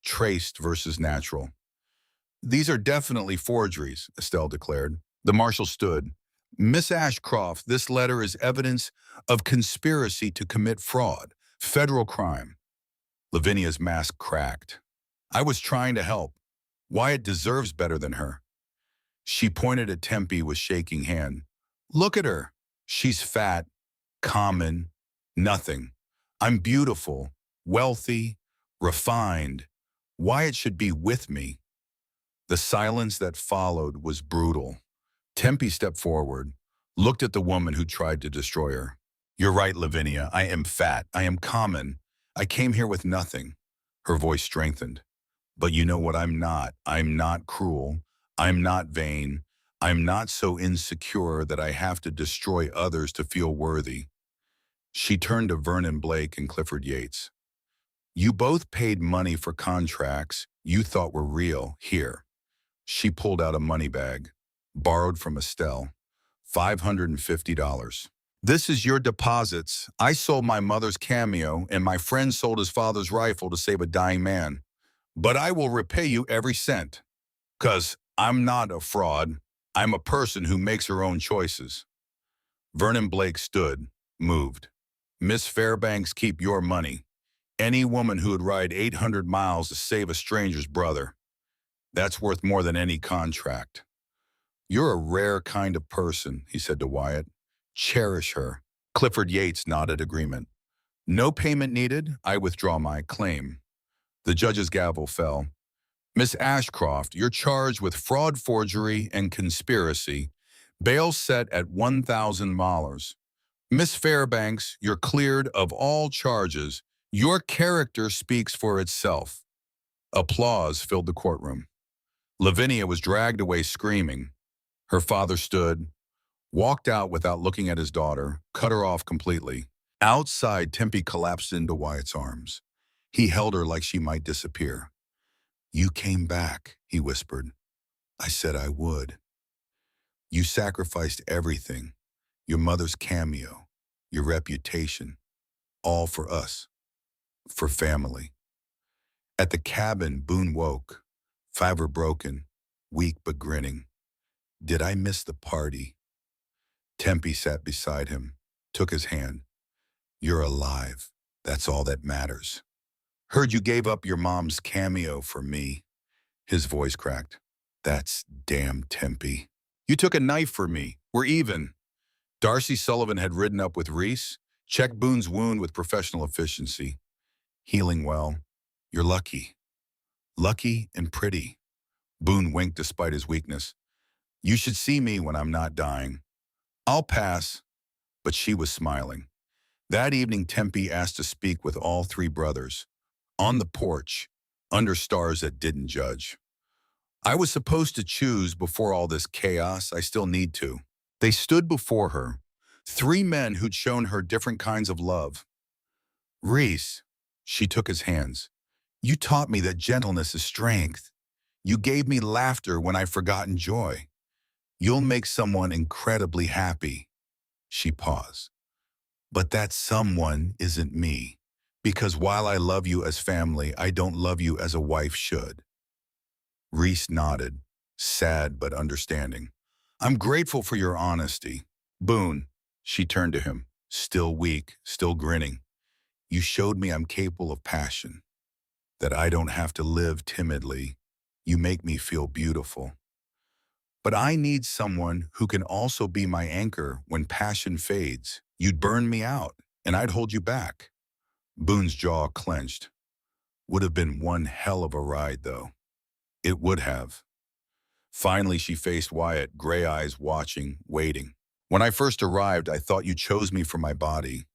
Traced versus natural. These are definitely forgeries, Estelle declared. The marshal stood. Miss Ashcroft, this letter is evidence of conspiracy to commit fraud, federal crime. Lavinia's mask cracked. I was trying to help. Wyatt deserves better than her. She pointed at Tempe with shaking hand. Look at her. She's fat, common, nothing. I'm beautiful, wealthy, refined. Wyatt should be with me. The silence that followed was brutal. Tempe stepped forward, looked at the woman who tried to destroy her. You're right, Lavinia. I am fat. I am common. I came here with nothing. Her voice strengthened. But you know what I'm not? I'm not cruel. I'm not vain. I'm not so insecure that I have to destroy others to feel worthy. She turned to Vernon Blake and Clifford Yates. You both paid money for contracts you thought were real. Here. She pulled out a money bag, borrowed from Estelle, $550. This is your deposits. I sold my mother's cameo and my friend sold his father's rifle to save a dying man. But I will repay you every cent. 'Cause I'm not a fraud. I'm a person who makes her own choices. Vernon Blake stood, moved. Miss Fairbanks, keep your money. Any woman who would ride 800 miles to save a stranger's brother. That's worth more than any contract. You're a rare kind of person, he said to Wyatt. Cherish her. Clifford Yates nodded agreement. No payment needed. I withdraw my claim. The judge's gavel fell. Miss Ashcroft, you're charged with fraud, forgery, and conspiracy. Bail set at $1,000. Miss Fairbanks, you're cleared of all charges. Your character speaks for itself. Applause filled the courtroom. Lavinia was dragged away screaming. Her father stood, walked out without looking at his daughter, cut her off completely. Outside, Tempe collapsed into Wyatt's arms. He held her like she might disappear. You came back, he whispered. I said I would. You sacrificed everything, your mother's cameo, your reputation, all for us, for family. At the cabin, Boone woke, fiber broken, weak but grinning. Did I miss the party? Tempe sat beside him, took his hand. You're alive. That's all that matters. Heard you gave up your mom's cameo for me. His voice cracked. That's damn Tempe. You took a knife for me. We're even. Darcy Sullivan had ridden up with Reese, checked Boone's wound with professional efficiency. Healing well. You're lucky. Lucky and pretty. Boone winked despite his weakness. You should see me when I'm not dying. I'll pass. But she was smiling. That evening, Tempe asked to speak with all three brothers. On the porch, under stars that didn't judge. I was supposed to choose before all this chaos. I still need to. They stood before her, three men who'd shown her different kinds of love. Reese, she took his hands. You taught me that gentleness is strength. You gave me laughter when I've forgotten joy. You'll make someone incredibly happy. She paused. But that someone isn't me. Because while I love you as family, I don't love you as a wife should. Reese nodded, sad but understanding. I'm grateful for your honesty. Boone, she turned to him, still weak, still grinning. You showed me I'm capable of passion, that I don't have to live timidly. You make me feel beautiful. But I need someone who can also be my anchor when passion fades. You'd burn me out, and I'd hold you back. Boone's jaw clenched. Would have been one hell of a ride, though. It would have. Finally, she faced Wyatt, gray eyes watching, waiting. When I first arrived, I thought you chose me for my body,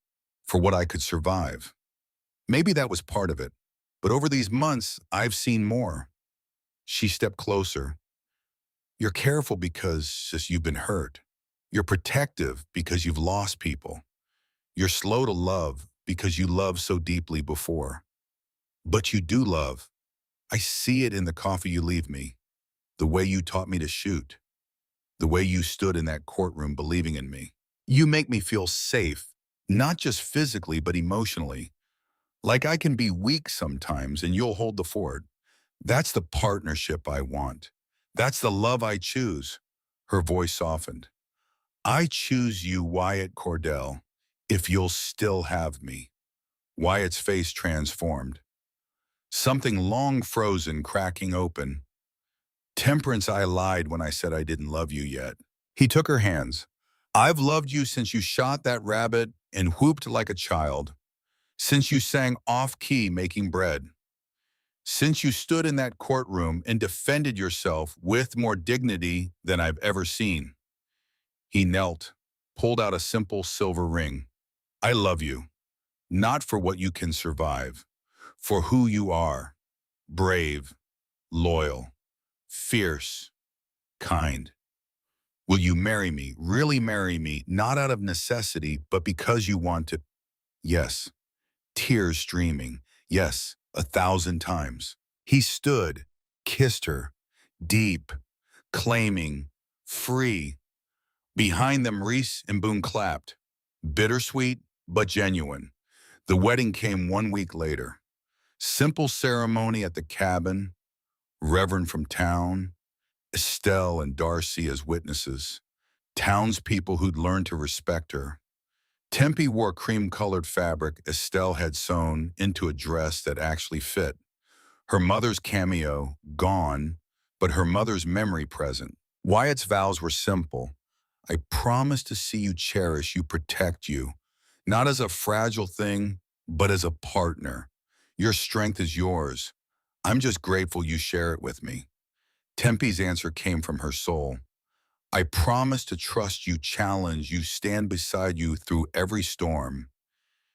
for what I could survive. Maybe that was part of it. But over these months, I've seen more. She stepped closer. You're careful because you've been hurt. You're protective because you've lost people. You're slow to love because you loved so deeply before. But you do love. I see it in the coffee you leave me, the way you taught me to shoot, the way you stood in that courtroom believing in me. You make me feel safe, not just physically, but emotionally. Like I can be weak sometimes and you'll hold the fort. That's the partnership I want. That's the love I choose. Her voice softened. I choose you, Wyatt Cordell, if you'll still have me. Wyatt's face transformed. Something long frozen cracking open. Temperance, I lied when I said I didn't love you yet. He took her hands. I've loved you since you shot that rabbit and whooped like a child. Since you sang off-key making bread. Since you stood in that courtroom and defended yourself with more dignity than I've ever seen. He knelt, pulled out a simple silver ring. I love you, not for what you can survive, for who you are. Brave, loyal, fierce, kind. Will you marry me, really marry me, not out of necessity, but because you want to? Yes. Tears streaming. Yes, 1,000 times. He stood, kissed her, deep, claiming, free. Behind them, Reese and Boone clapped. Bittersweet, but genuine. The wedding came 1 week later. Simple ceremony at the cabin, Reverend from town, Estelle and Darcy as witnesses, townspeople who'd learned to respect her. Tempe wore cream-colored fabric Estelle had sewn into a dress that actually fit. Her mother's cameo, gone, but her mother's memory present. Wyatt's vows were simple. I promise to see you, cherish you, protect you, not as a fragile thing, but as a partner. Your strength is yours. I'm just grateful you share it with me. Tempe's answer came from her soul. I promise to trust you, challenge you, stand beside you through every storm.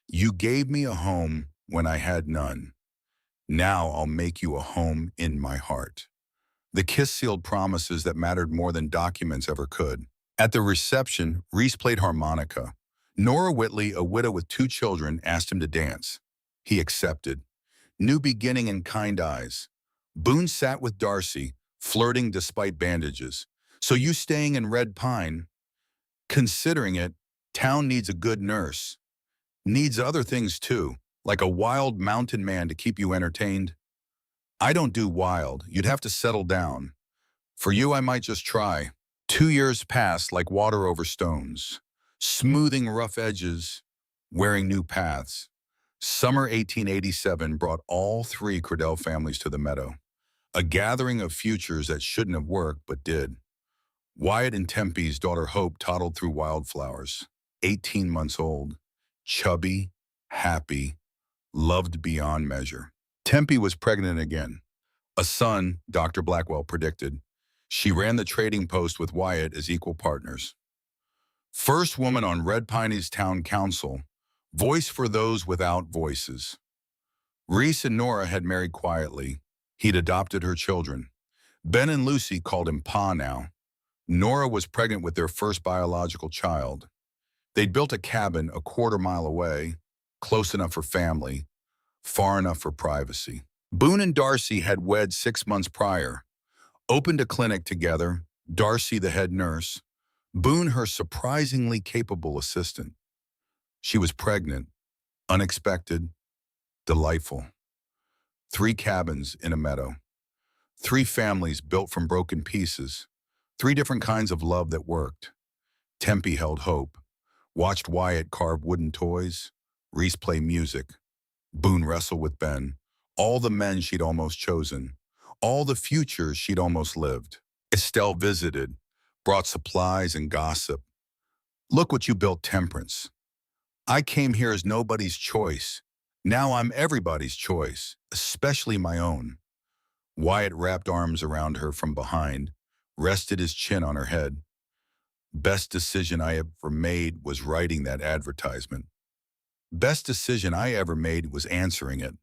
You gave me a home when I had none. Now I'll make you a home in my heart. The kiss sealed promises that mattered more than documents ever could. At the reception, Reese played harmonica. Nora Whitley, a widow with 2 children, asked him to dance. He accepted. New beginning and kind eyes. Boone sat with Darcy, flirting despite bandages. So you staying in Red Pine? Considering it, town needs a good nurse. Needs other things too, like a wild mountain man to keep you entertained. I don't do wild. You'd have to settle down. For you, I might just try. 2 years passed like water over stones, smoothing rough edges, wearing new paths. Summer 1887 brought all 3 Cordell families to the meadow, a gathering of futures that shouldn't have worked but did. Wyatt and Tempe's daughter Hope toddled through wildflowers, 18 months old, chubby, happy, loved beyond measure. Tempe was pregnant again. A son, Dr. Blackwell predicted. She ran the trading post with Wyatt as equal partners. First woman on Red Piney's town council, voice for those without voices. Reese and Nora had married quietly. He'd adopted her children. Ben and Lucy called him Pa now. Nora was pregnant with their first biological child. They'd built a cabin a quarter-mile away, close enough for family, far enough for privacy. Boone and Darcy had wed 6 months prior, opened a clinic together, Darcy the head nurse, Boone her surprisingly capable assistant. She was pregnant, unexpected, delightful. 3 cabins in a meadow. 3 families built from broken pieces. 3 different kinds of love that worked. Tempe held hope, watched Wyatt carve wooden toys, Reese play music, Boone wrestle with Ben, all the men she'd almost chosen, all the futures she'd almost lived. Estelle visited, brought supplies and gossip. Look what you built, Temperance. I came here as nobody's choice. Now I'm everybody's choice, especially my own. Wyatt wrapped arms around her from behind, rested his chin on her head. Best decision I ever made was writing that advertisement. Best decision I ever made was answering it.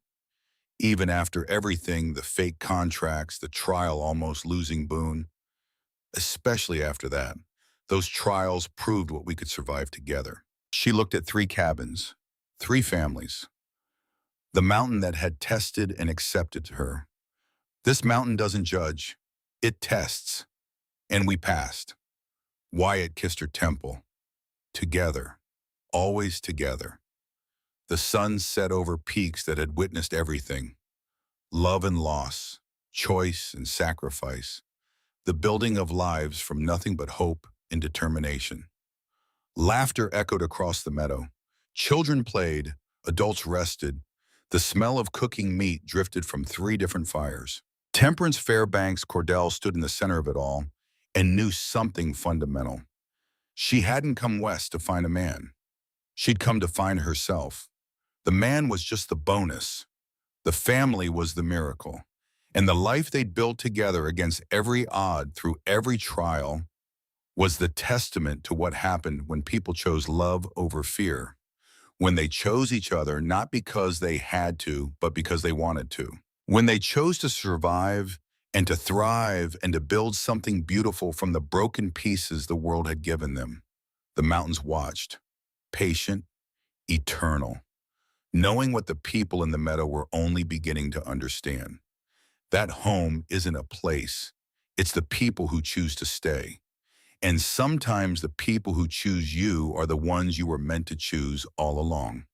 Even after everything, the fake contracts, the trial almost losing Boone, especially after that, those trials proved what we could survive together. She looked at 3 cabins, 3 families. The mountain that had tested and accepted her. This mountain doesn't judge, it tests. And we passed. Wyatt kissed her temple. Together, always together. The sun set over peaks that had witnessed everything. Love and loss, choice and sacrifice. The building of lives from nothing but hope and determination. Laughter echoed across the meadow. Children played, adults rested. The smell of cooking meat drifted from 3 different fires. Temperance Fairbanks Cordell stood in the center of it all and knew something fundamental. She hadn't come west to find a man. She'd come to find herself. The man was just the bonus. The family was the miracle. And the life they'd built together against every odd through every trial was the testament to what happened when people chose love over fear. When they chose each other not because they had to, but because they wanted to. When they chose to survive and to thrive and to build something beautiful from the broken pieces the world had given them. The mountains watched, patient, eternal, knowing what the people in the meadow were only beginning to understand. That home isn't a place, it's the people who choose to stay. And sometimes the people who choose you are the ones you were meant to choose all along.